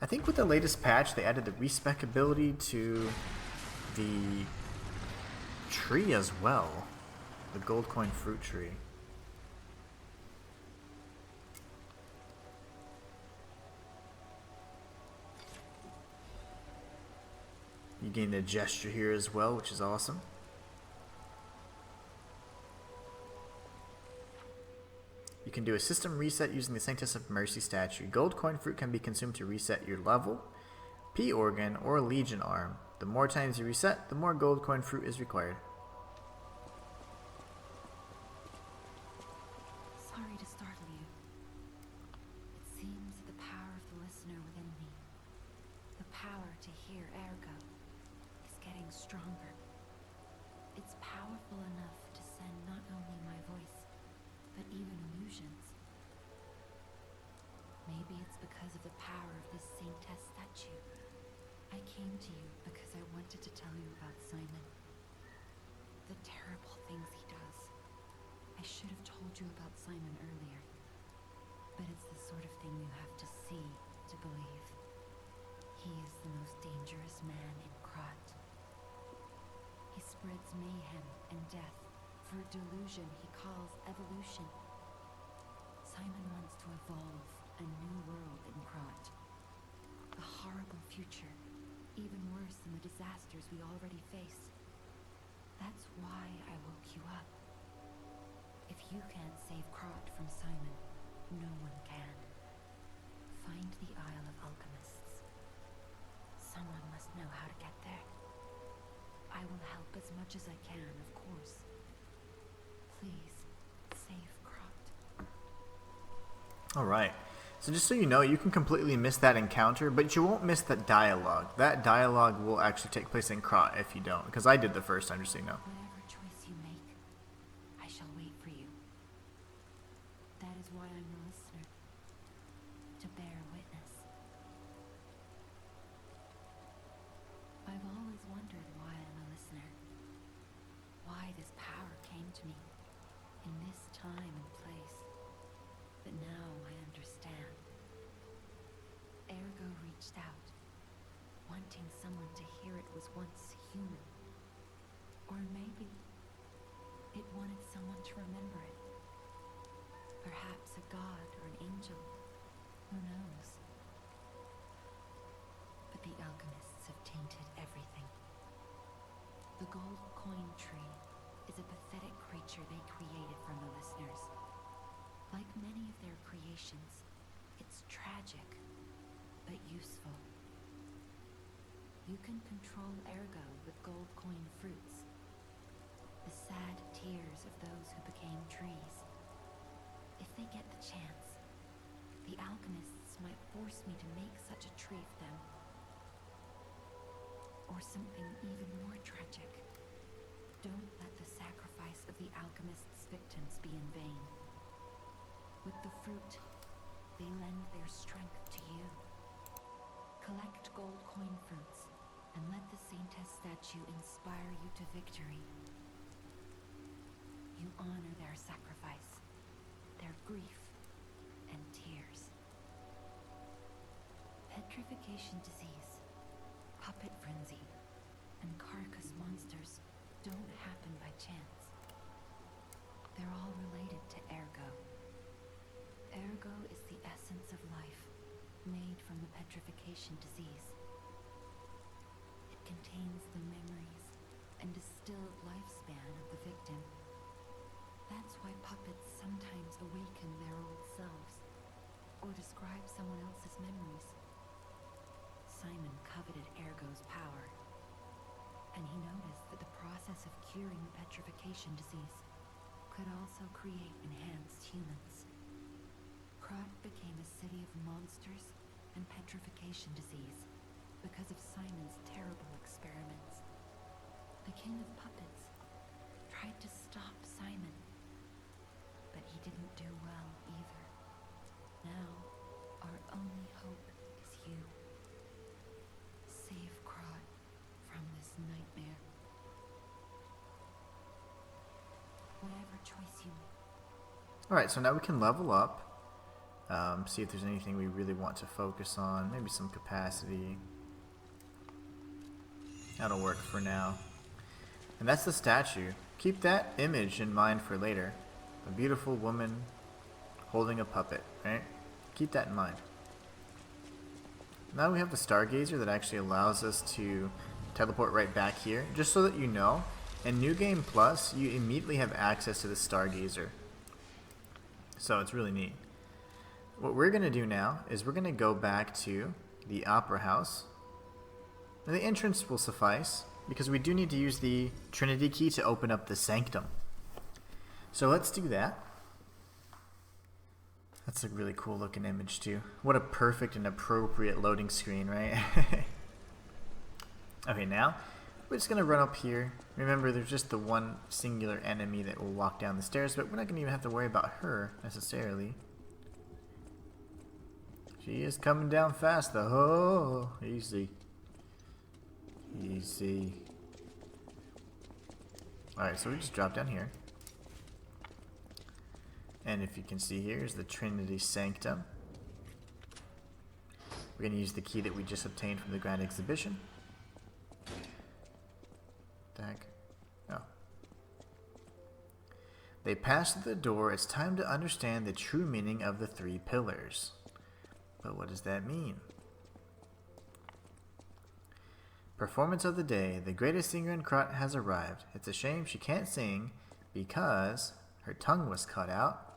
I think with the latest patch, they added the respec ability to the tree as well. The gold coin fruit tree. You gain the gesture here as well, which is awesome. You You can do a system reset using the Sanctus of Mercy statue. Gold coin fruit can be consumed to reset your level, P organ, or Legion arm. The more times you reset, the more gold coin fruit is required. Sorry to startle you. It seems that the power of the listener within me, the power to hear ergo, is getting stronger. It's powerful enough to send not only my voice, but even illusions. Maybe it's because of the power of this Saintess statue. I came to you because I wanted to tell you about Simon. The terrible things he does. I should have told you about Simon earlier. But it's the sort of thing you have to see to believe. He is the most dangerous man in Krat. He spreads mayhem and death for a delusion he calls evolution. Simon wants to evolve a new world in Krat. A horrible future, even worse than the disasters we already face. That's why I woke you up. If you can't save Krat from Simon, no one can. Find the Isle of Alchemists. Someone must know how to get there. I will help as much as I can, of course. Please, save Krat. Alright, so just so you know, you can completely miss that encounter, but you won't miss that dialogue. That dialogue will actually take place in Krat if you don't, because I did the first time, just so you know. Whatever choice you make, I shall wait for you. That is why I'm a listener. To bear witness. I've always wondered why I'm a listener. Why this power came to me, in this time and place. But now I understand. Ergo reached out, wanting someone to hear it was once human. Or maybe it wanted someone to remember it. Perhaps a god or an angel. Who knows? But the alchemists have tainted everything. The gold coin tree is a pathetic creature they created from the listeners. Like many of their creations, it's tragic, but useful. You can control ergo with gold coin fruits. The sad tears of those who became trees. If they get the chance, the alchemists might force me to make such a tree of them. Or something even more tragic. Don't let the sacrifice of the alchemists' victims be in vain. With the fruit, they lend their strength to you. Collect gold coin fruits, and let the Saintess statue inspire you to victory. You honor their sacrifice, their grief, and tears. Petrification disease, puppet frenzy, and carcass monsters don't happen by chance. They're all related to ergo. Ergo is the essence of life, made from the petrification disease. It contains the memories and distilled lifespan of the victim. That's why puppets sometimes awaken their old selves, or describe someone else's memories. Simon coveted Ergo's power, and he noticed that the process of curing the petrification disease could also create enhanced humans. Krat became a city of monsters and petrification disease because of Simon's terrible experiments. The king of puppets tried to stop Simon, but he didn't do well either. Now, our only hope is you. Save Krat from this nightmare. Whatever choice you make. Alright, so now we can level up. See if there's anything we really want to focus on. Maybe some capacity. That'll work for now. And that's the statue. Keep that image in mind for later. A beautiful woman holding a puppet, right? Keep that in mind. Now we have the Stargazer that actually allows us to teleport right back here. Just so that you know, in New Game Plus, you immediately have access to the Stargazer. So it's really neat. What we're going to do now is we're going to go back to the Opera House. And the entrance will suffice, because we do need to use the Trinity key to open up the Sanctum. So let's do that. That's a really cool looking image too. What a perfect and appropriate loading screen, right? Okay, now we're just going to run up here. Remember, there's just the one singular enemy that will walk down the stairs, but we're not going to even have to worry about her necessarily. She is coming down fast though. Oh, easy. Easy. Alright, so we just drop down here. And if you can see here is the Trinity Sanctum. We're going to use the key that we just obtained from the Grand Exhibition. What the heck? Oh. They pass through the door. It's time to understand the true meaning of the three pillars. But what does that mean? Performance of the day. The greatest singer in Krat has arrived. It's a shame she can't sing because her tongue was cut out.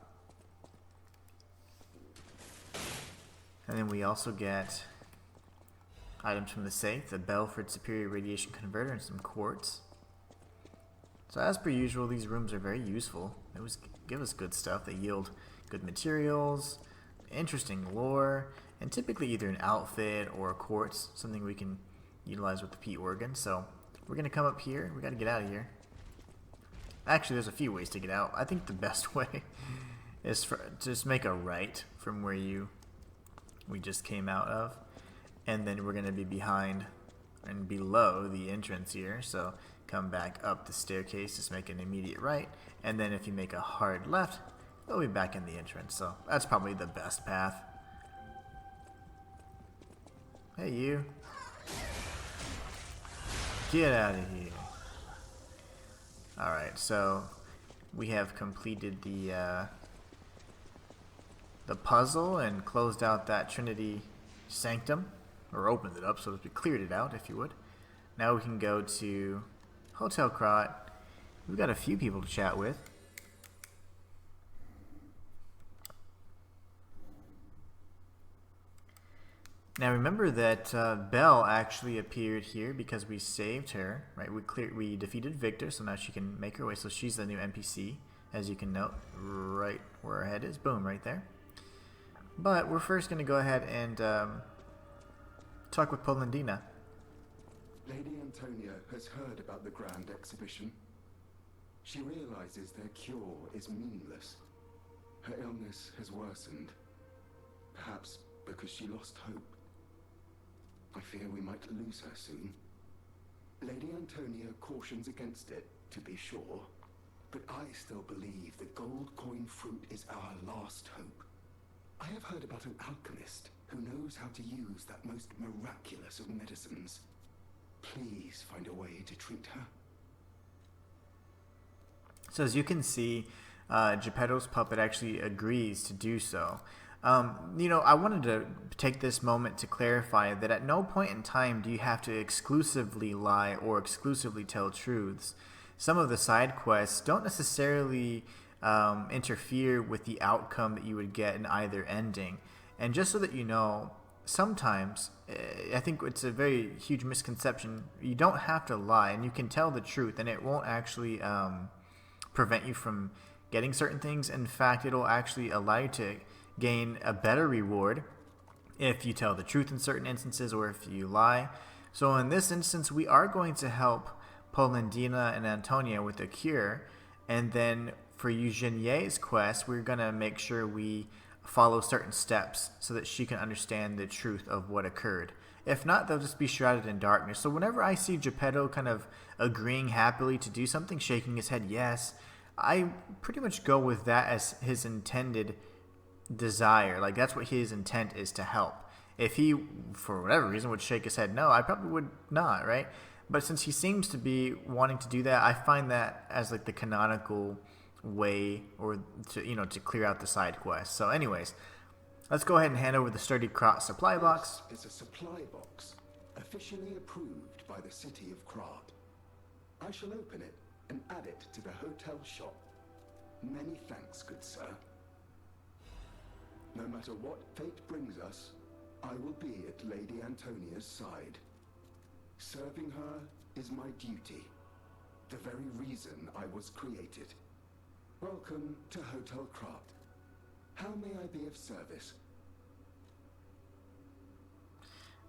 And then we also get items from the safe, the Belford Superior Radiation Converter, and some quartz. So as per usual, these rooms are very useful. They always give us good stuff. They yield good materials, interesting lore, and typically either an outfit or a quartz, something we can utilize with the P organ. So we're going to come up here. We got to get out of here. Actually, there's a few ways to get out. I think the best way is to just make a right from where we just came out of, and then we're going to be behind and below the entrance here. So come back up the staircase, just make an immediate right, and then if you make a hard left, they'll be back in the entrance. So that's probably the best path. Hey, you. Get out of here. Alright, so we have completed the puzzle and closed out that Trinity Sanctum, or opened it up, so we cleared it out, if you would. Now we can go to Hotel Krat. We've got a few people to chat with. Now remember that Belle actually appeared here because we saved her, right? We defeated Victor, so now she can make her way. So she's the new NPC, as you can note, right where her head is. Boom, right there. But we're first going to go ahead and talk with Polendina. Lady Antonia has heard about the Grand Exhibition. She realizes their cure is meaningless. Her illness has worsened, perhaps because she lost hope. I fear we might lose her soon. Lady Antonia cautions against it, to be sure, but I still believe the gold coin fruit is our last hope. I have heard about an alchemist who knows how to use that most miraculous of medicines. Please find a way to treat her. So as you can see, Geppetto's puppet actually agrees to do so. You know, I wanted to take this moment to clarify that at no point in time do you have to exclusively lie or exclusively tell truths. Some of the side quests don't necessarily interfere with the outcome that you would get in either ending. And just so that you know, sometimes, I think it's a very huge misconception, you don't have to lie, and you can tell the truth, and it won't actually prevent you from getting certain things. In fact, it'll actually allow you to gain a better reward if you tell the truth in certain instances or if you lie. So in this instance, we are going to help Polendina and Antonia with a cure, and then for Eugenie's quest, we're going to make sure we follow certain steps so that she can understand the truth of what occurred. If not, they'll just be shrouded in darkness. So whenever I see Geppetto kind of agreeing happily to do something, shaking his head yes, I pretty much go with that as his intended desire. Like, that's what his intent is, to help. If he, for whatever reason, would shake his head no, I probably would not, right? But since he seems to be wanting to do that, I find that as like the canonical way, or to, you know, to clear out the side quest. So anyways, let's go ahead and hand over the sturdy Krat supply box. This is a supply box, officially approved by the city of Krat. I shall open it and add it to the hotel shop. Many thanks, good sir. No matter what fate brings us, I will be at Lady Antonia's side. Serving her is my duty, the very reason I was created. Welcome to Hotel Krat. How may I be of service?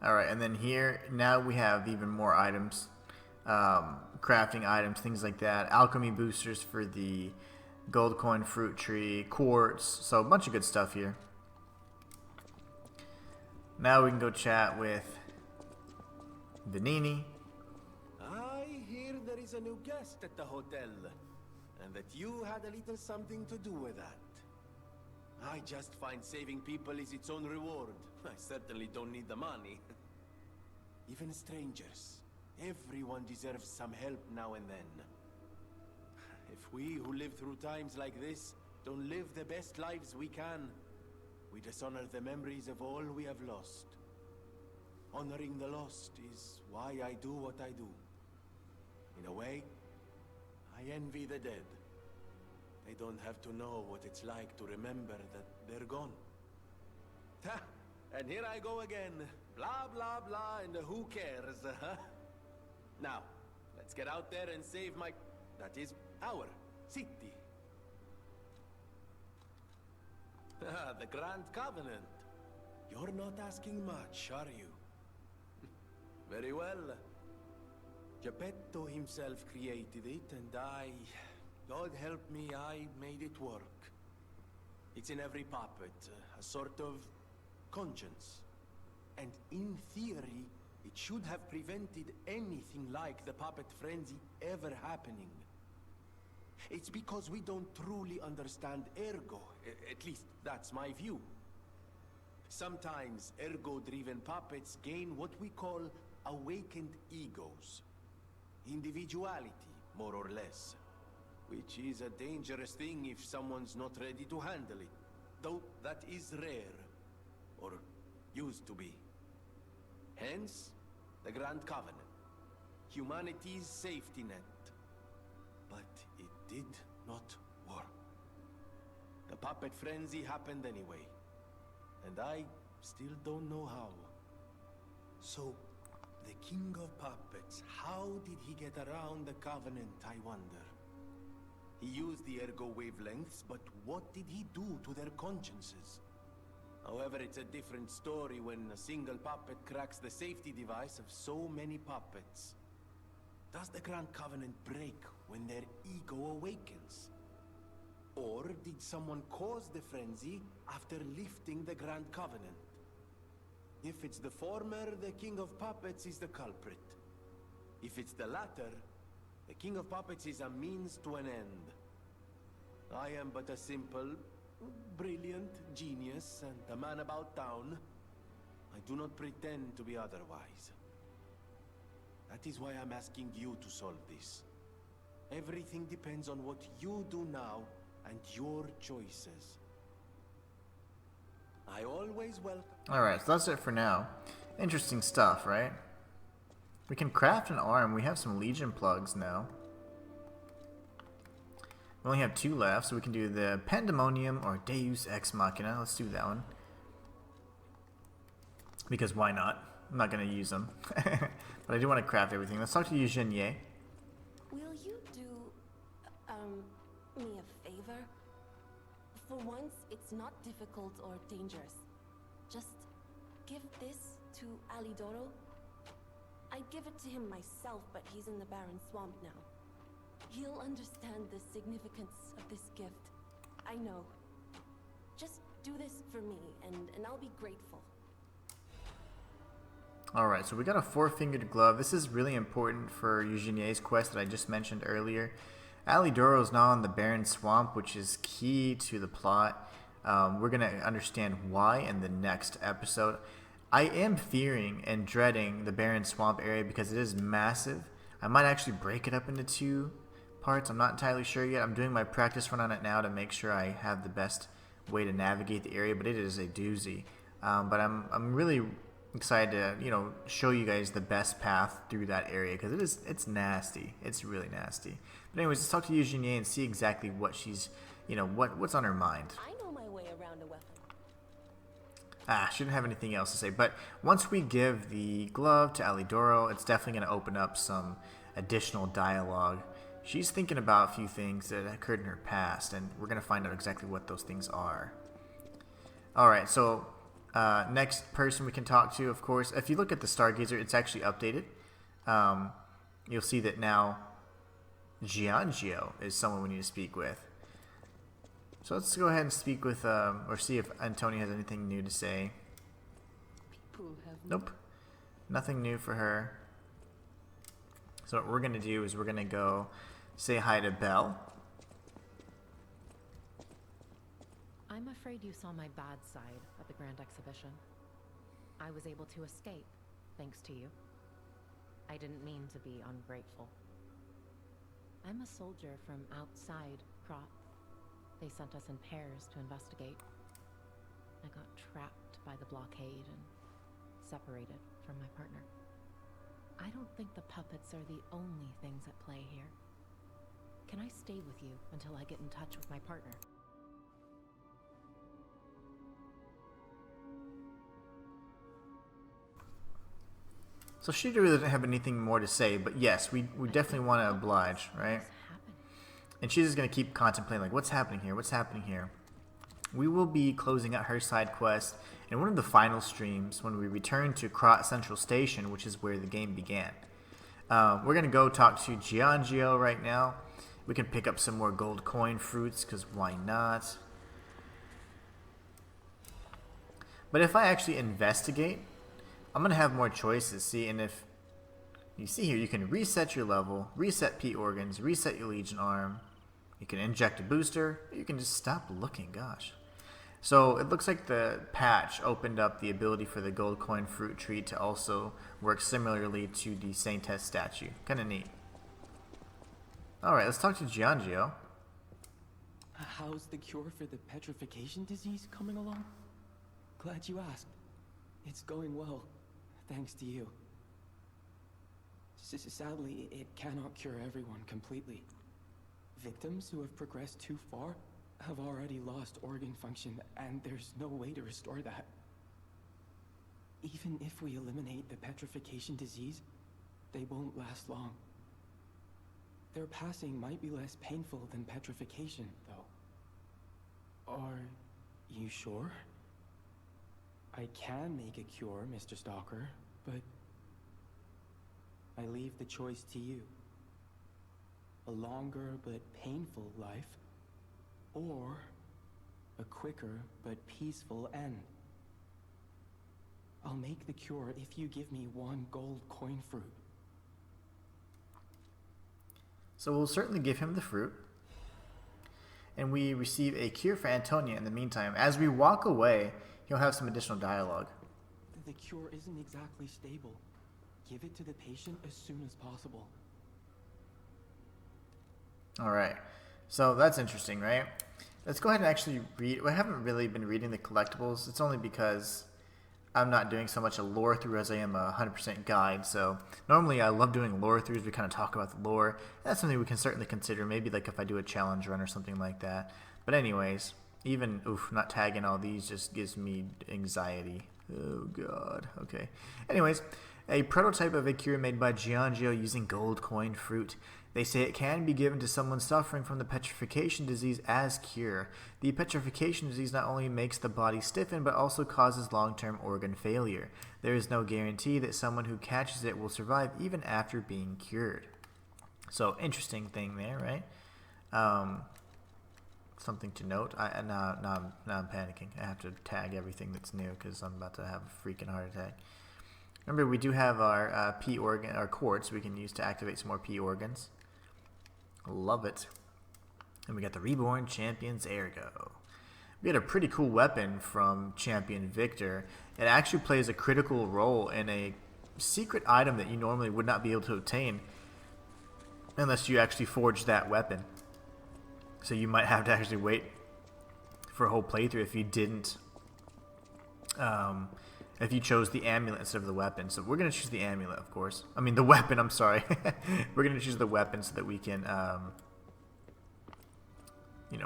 Alright, and then here, now we have even more items. Crafting items, things like that. Alchemy boosters for the gold coin fruit tree, quartz, so a bunch of good stuff here. Now we can go chat with Vanini. I hear there is a new guest at the hotel, and that you had a little something to do with that. I just find saving people is its own reward. I certainly don't need the money. Even strangers. Everyone deserves some help now and then. If we who live through times like this don't live the best lives we can, we dishonor the memories of all we have lost. Honoring the lost is why I do what I do. In a way, I envy the dead. They don't have to know what it's like to remember that they're gone. Ha! And here I go again. Blah, blah, blah, and who cares, huh? Now, let's get out there and save my... that is, our city. Ah, the Grand Covenant. You're not asking much, are you? Very well. Geppetto himself created it, and God help me, I made it work. It's in every puppet, a sort of conscience. And in theory, it should have prevented anything like the puppet frenzy ever happening. It's because we don't truly understand ergo. At least, that's my view. Sometimes ergo-driven puppets gain what we call awakened egos. Individuality, more or less. Which is a dangerous thing if someone's not ready to handle it. Though that is rare. Or used to be. Hence, the Grand Covenant. Humanity's safety net. But it did not work. The puppet frenzy happened anyway. And I still don't know how. So, the King of Puppets, how did he get around the Covenant, I wonder? He used the ergo wavelengths, but what did he do to their consciences? However, it's a different story when a single puppet cracks the safety device of so many puppets. Does the Grand Covenant break when their ego awakens? Or did someone cause the frenzy after lifting the Grand Covenant? If it's the former, the King of Puppets is the culprit. If it's the latter, the King of Puppets is a means to an end. I am but a simple, brilliant genius and a man about town. I do not pretend to be otherwise. That is why I'm asking you to solve this. Everything depends on what you do now and your choices. I always welcome... Alright, so that's it for now. Interesting stuff, right? We can craft an arm. We have some Legion plugs now. We only have 2 left, so we can do the Pandemonium or Deus Ex Machina. Let's do that one. Because why not? I'm not going to use them. But I do want to craft everything. Let's talk to Eugenie. Will you do, me a favor? For once, it's not difficult or dangerous. Just give this to Alidoro. I'd give it to him myself, but he's in the Barren Swamp now. He'll understand the significance of this gift. I know. Just do this for me, and I'll be grateful. Alright, so we got a 4-fingered glove. This is really important for Eugenie's quest that I just mentioned earlier. Alidoro is now in the Barren Swamp, which is key to the plot. We're going to understand why in the next episode. I am fearing and dreading the Barren Swamp area because it is massive. I might actually break it up into 2 parts. I'm not entirely sure yet. I'm doing my practice run on it now to make sure I have the best way to navigate the area, but it is a doozy. But I'm really excited to show you guys the best path through that area because it's nasty. It's really nasty. But anyways, let's talk to Eugenie and see exactly what she's what's on her mind. I know my way around a weapon. Shouldn't have anything else to say. But once we give the glove to Alidoro, it's definitely going to open up some additional dialogue. She's thinking about a few things that occurred in her past, and we're going to find out exactly what those things are. Alright, so next person we can talk to, of course, if you look at the Stargazer, it's actually updated. You'll see that now Giangio is someone we need to speak with. So let's go ahead and speak with, or see if Antonia has anything new to say. Nope. Nothing new for her. So what we're going to do is we're going to go say hi to Belle. I'm afraid you saw my bad side at the Grand Exhibition. I was able to escape, thanks to you. I didn't mean to be ungrateful. I'm a soldier from outside Krat. They sent us in pairs to investigate. I got trapped by the blockade and separated from my partner. I don't think the puppets are the only things at play here. Can I stay with you until I get in touch with my partner? So she really doesn't have anything more to say, but yes, we definitely want to oblige, right? And she's just going to keep contemplating, like, what's happening here? What's happening here? We will be closing out her side quest in one of the final streams when we return to Krat Central Station, which is where the game began. We're going to go talk to Giangio right now. We can pick up some more gold coin fruits, because why not? But if I actually investigate, I'm going to have more choices. See, and if you see here, you can reset your level, reset P organs, reset your Legion arm. You can inject a booster. You can just stop looking, gosh. So it looks like the patch opened up the ability for the gold coin fruit tree to also work similarly to the Saintess statue. Kind of neat. Alright, let's talk to Giangio. How's the cure for the petrification disease coming along? Glad you asked. It's going well, thanks to you. Sadly, it cannot cure everyone completely. Victims who have progressed too far have already lost organ function, and there's no way to restore that. Even if we eliminate the petrification disease, they won't last long. Their passing might be less painful than petrification, though. Are you sure? I can make a cure, Mr. Stalker, but I leave the choice to you. A longer but painful life, or a quicker but peaceful end. I'll make the cure if you give me one gold coin fruit. So we'll certainly give him the fruit. And we receive a cure for Antonia in the meantime. As we walk away, he'll have some additional dialogue. The cure isn't exactly stable. Give it to the patient as soon as possible. Alright, so that's interesting, right? Let's go ahead and actually read. I haven't really been reading the collectibles. It's only because I'm not doing so much a lore through as I am a 100% guide. So normally I love doing lore throughs. We kind of talk about the lore. That's something we can certainly consider. Maybe like if I do a challenge run or something like that. But anyways, even, not tagging all these just gives me anxiety. Oh god, okay. Anyways, a prototype of a cure made by Giangio using gold coin fruit. They say it can be given to someone suffering from the petrification disease as cure. The petrification disease not only makes the body stiffen, but also causes long-term organ failure. There is no guarantee that someone who catches it will survive even after being cured. So, interesting thing there, right? Something to note. Now I'm panicking. I have to tag everything that's new because I'm about to have a freaking heart attack. Remember, we do have our P organ, our quartz we can use to activate some more P organs. Love it. And we got the Reborn Champion's Ergo. We had a pretty cool weapon from Champion Victor. It actually plays a critical role in a secret item that you normally would not be able to obtain unless you actually forge that weapon. So you might have to actually wait for a whole playthrough if you didn't, if you chose the amulet instead of the weapon. So we're going to choose the amulet, of course. I mean, the weapon, I'm sorry. We're going to choose the weapon so that we can,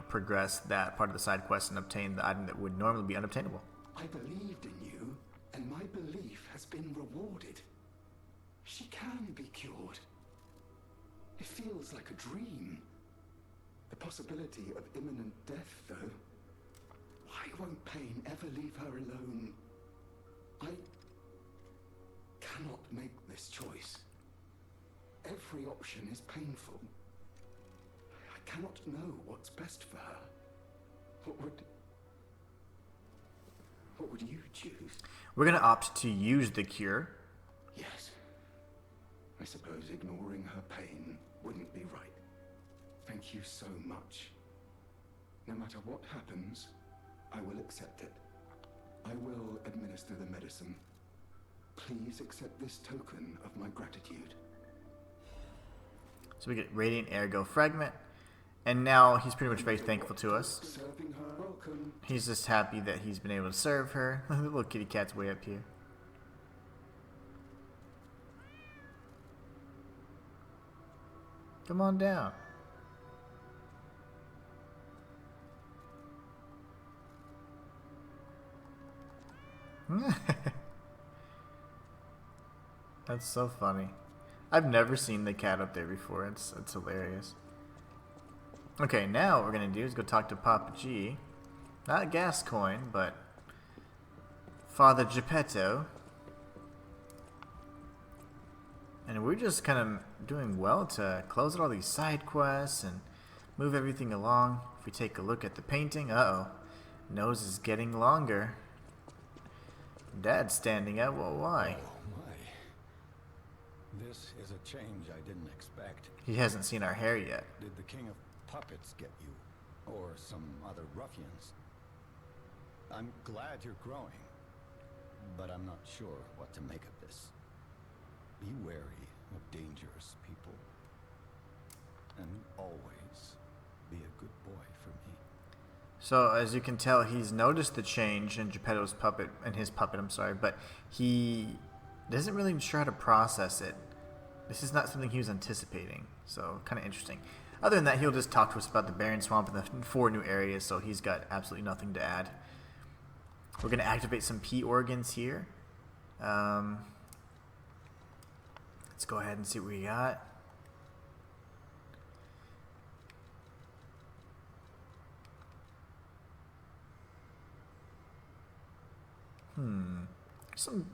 progress that part of the side quest and obtain the item that would normally be unobtainable. I believed in you, and my belief has been rewarded. She can be cured. It feels like a dream. The possibility of imminent death, though. Why won't pain ever leave her alone? I cannot make this choice. Every option is painful. I cannot know what's best for her. What would you choose? We're going to opt to use the cure. Yes. I suppose ignoring her pain wouldn't be right. Thank you so much. No matter what happens, I will accept it. I will administer the medicine. Please accept this token of my gratitude. So we get Radiant Ergo Fragment. And now he's pretty much very thankful to us. Serving her welcome. He's just happy that he's been able to serve her. The little kitty cat's way up here. Come on down. That's so funny. I've never seen the cat up there before. It's hilarious. Okay, now what we're gonna do is go talk to Papa G. Not Gascoigne, but Father Geppetto. And we're just kind of doing well to close out all these side quests and move everything along. If we take a look at the painting, nose is getting longer. Dad's standing up. Well, why? Oh my. This is a change I didn't expect. He hasn't seen our hair yet. Did the King of Puppets get you? Or some other ruffians? I'm glad you're growing, but I'm not sure what to make of this. Be wary of dangerous people. And always be a good boy for me. So, as you can tell, he's noticed the change in Geppetto's puppet, but he isn't really sure how to process it. This is not something he was anticipating, so kind of interesting. Other than that, he'll just talk to us about the Barren Swamp and the 4 new areas, so he's got absolutely nothing to add. We're going to activate some P organs here. Let's go ahead and see what we got. Some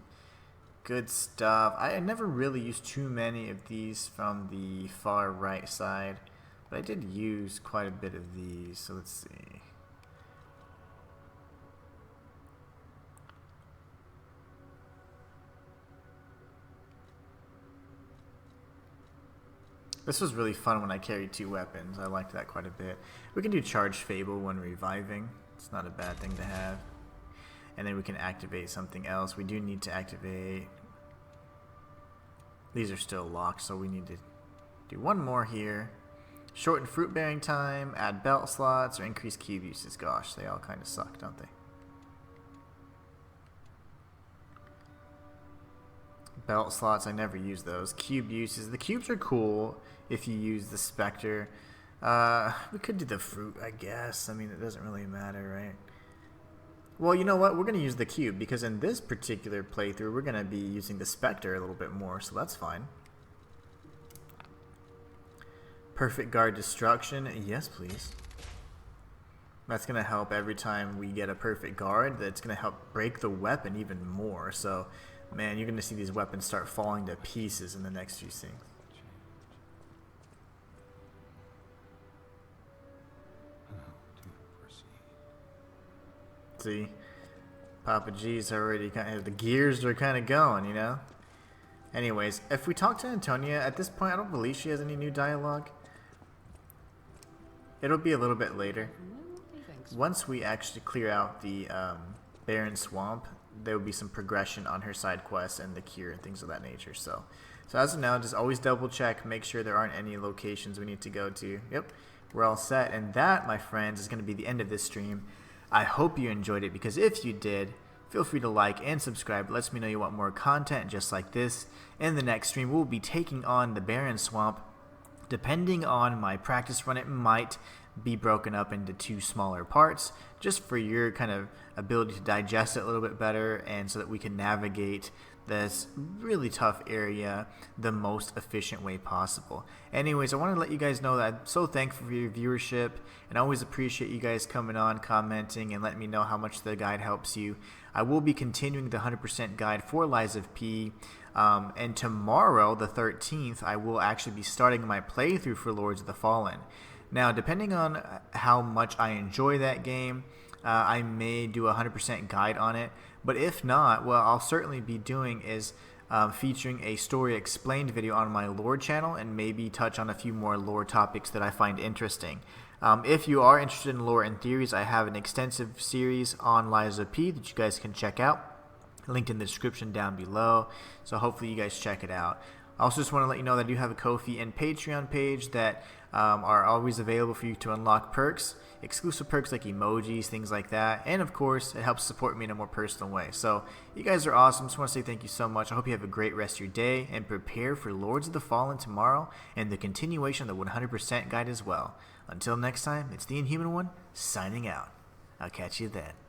good stuff. I never really used too many of these from the far right side, but I did use quite a bit of these, so let's see. This was really fun when I carried 2 weapons. I liked that quite a bit. We can do Charged Fable when reviving. It's not a bad thing to have. And then we can activate something else. We do need to activate... These are still locked, so we need to do one more here. Shorten fruit bearing time, add belt slots, or increase cube uses. Gosh, they all kind of suck, don't they? Belt slots, I never use those. Cube uses. The cubes are cool if you use the Spectre. We could do the fruit, I guess. I mean, it doesn't really matter, right? Well, you know what? We're going to use the cube because in this particular playthrough, we're going to be using the Spectre a little bit more, so that's fine. Perfect Guard Destruction. Yes, please. That's going to help every time we get a Perfect Guard. That's going to help break the weapon even more. So, man, you're going to see these weapons start falling to pieces in the next few scenes. See, Papa G's already kind of, the gears are kind of going, you know? Anyways, if we talk to Antonia, at this point, I don't believe she has any new dialogue. It'll be a little bit later. Once we actually clear out the Barren Swamp, there will be some progression on her side quests and the cure and things of that nature. So as of now, just always double check, make sure there aren't any locations we need to go to. Yep, we're all set. And that, my friends, is going to be the end of this stream. I hope you enjoyed it, because if you did, feel free to like and subscribe. It lets me know you want more content just like this. In the next stream, we'll be taking on the Barren Swamp. Depending on my practice run, it might be broken up into 2 smaller parts, just for your kind of ability to digest it a little bit better, and so that we can navigate this really tough area the most efficient way possible. Anyways, I want to let you guys know that I'm so thankful for your viewership, and I always appreciate you guys coming on, commenting, and letting me know how much the guide helps you. I will be continuing the 100% guide for Lies of P, and tomorrow, the 13th, I will actually be starting my playthrough for Lords of the Fallen. Now, depending on how much I enjoy that game, I may do a 100% guide on it, but if not, what I'll certainly be doing is featuring a story explained video on my lore channel, and maybe touch on a few more lore topics that I find interesting. If you are interested in lore and theories, I have an extensive series on Lies of P that you guys can check out, linked in the description down below, so hopefully you guys check it out. I also just want to let you know that I do have a Ko-fi and Patreon page that are always available for you to unlock perks, exclusive perks like emojis, things like that, and of course it helps support me in a more personal way. So you guys are awesome. Just want to say thank you so much. I hope you have a great rest of your day, and prepare for Lords of the Fallen tomorrow and the continuation of the 100% guide as well. Until next time, it's the Inhuman One signing out. I'll catch you then.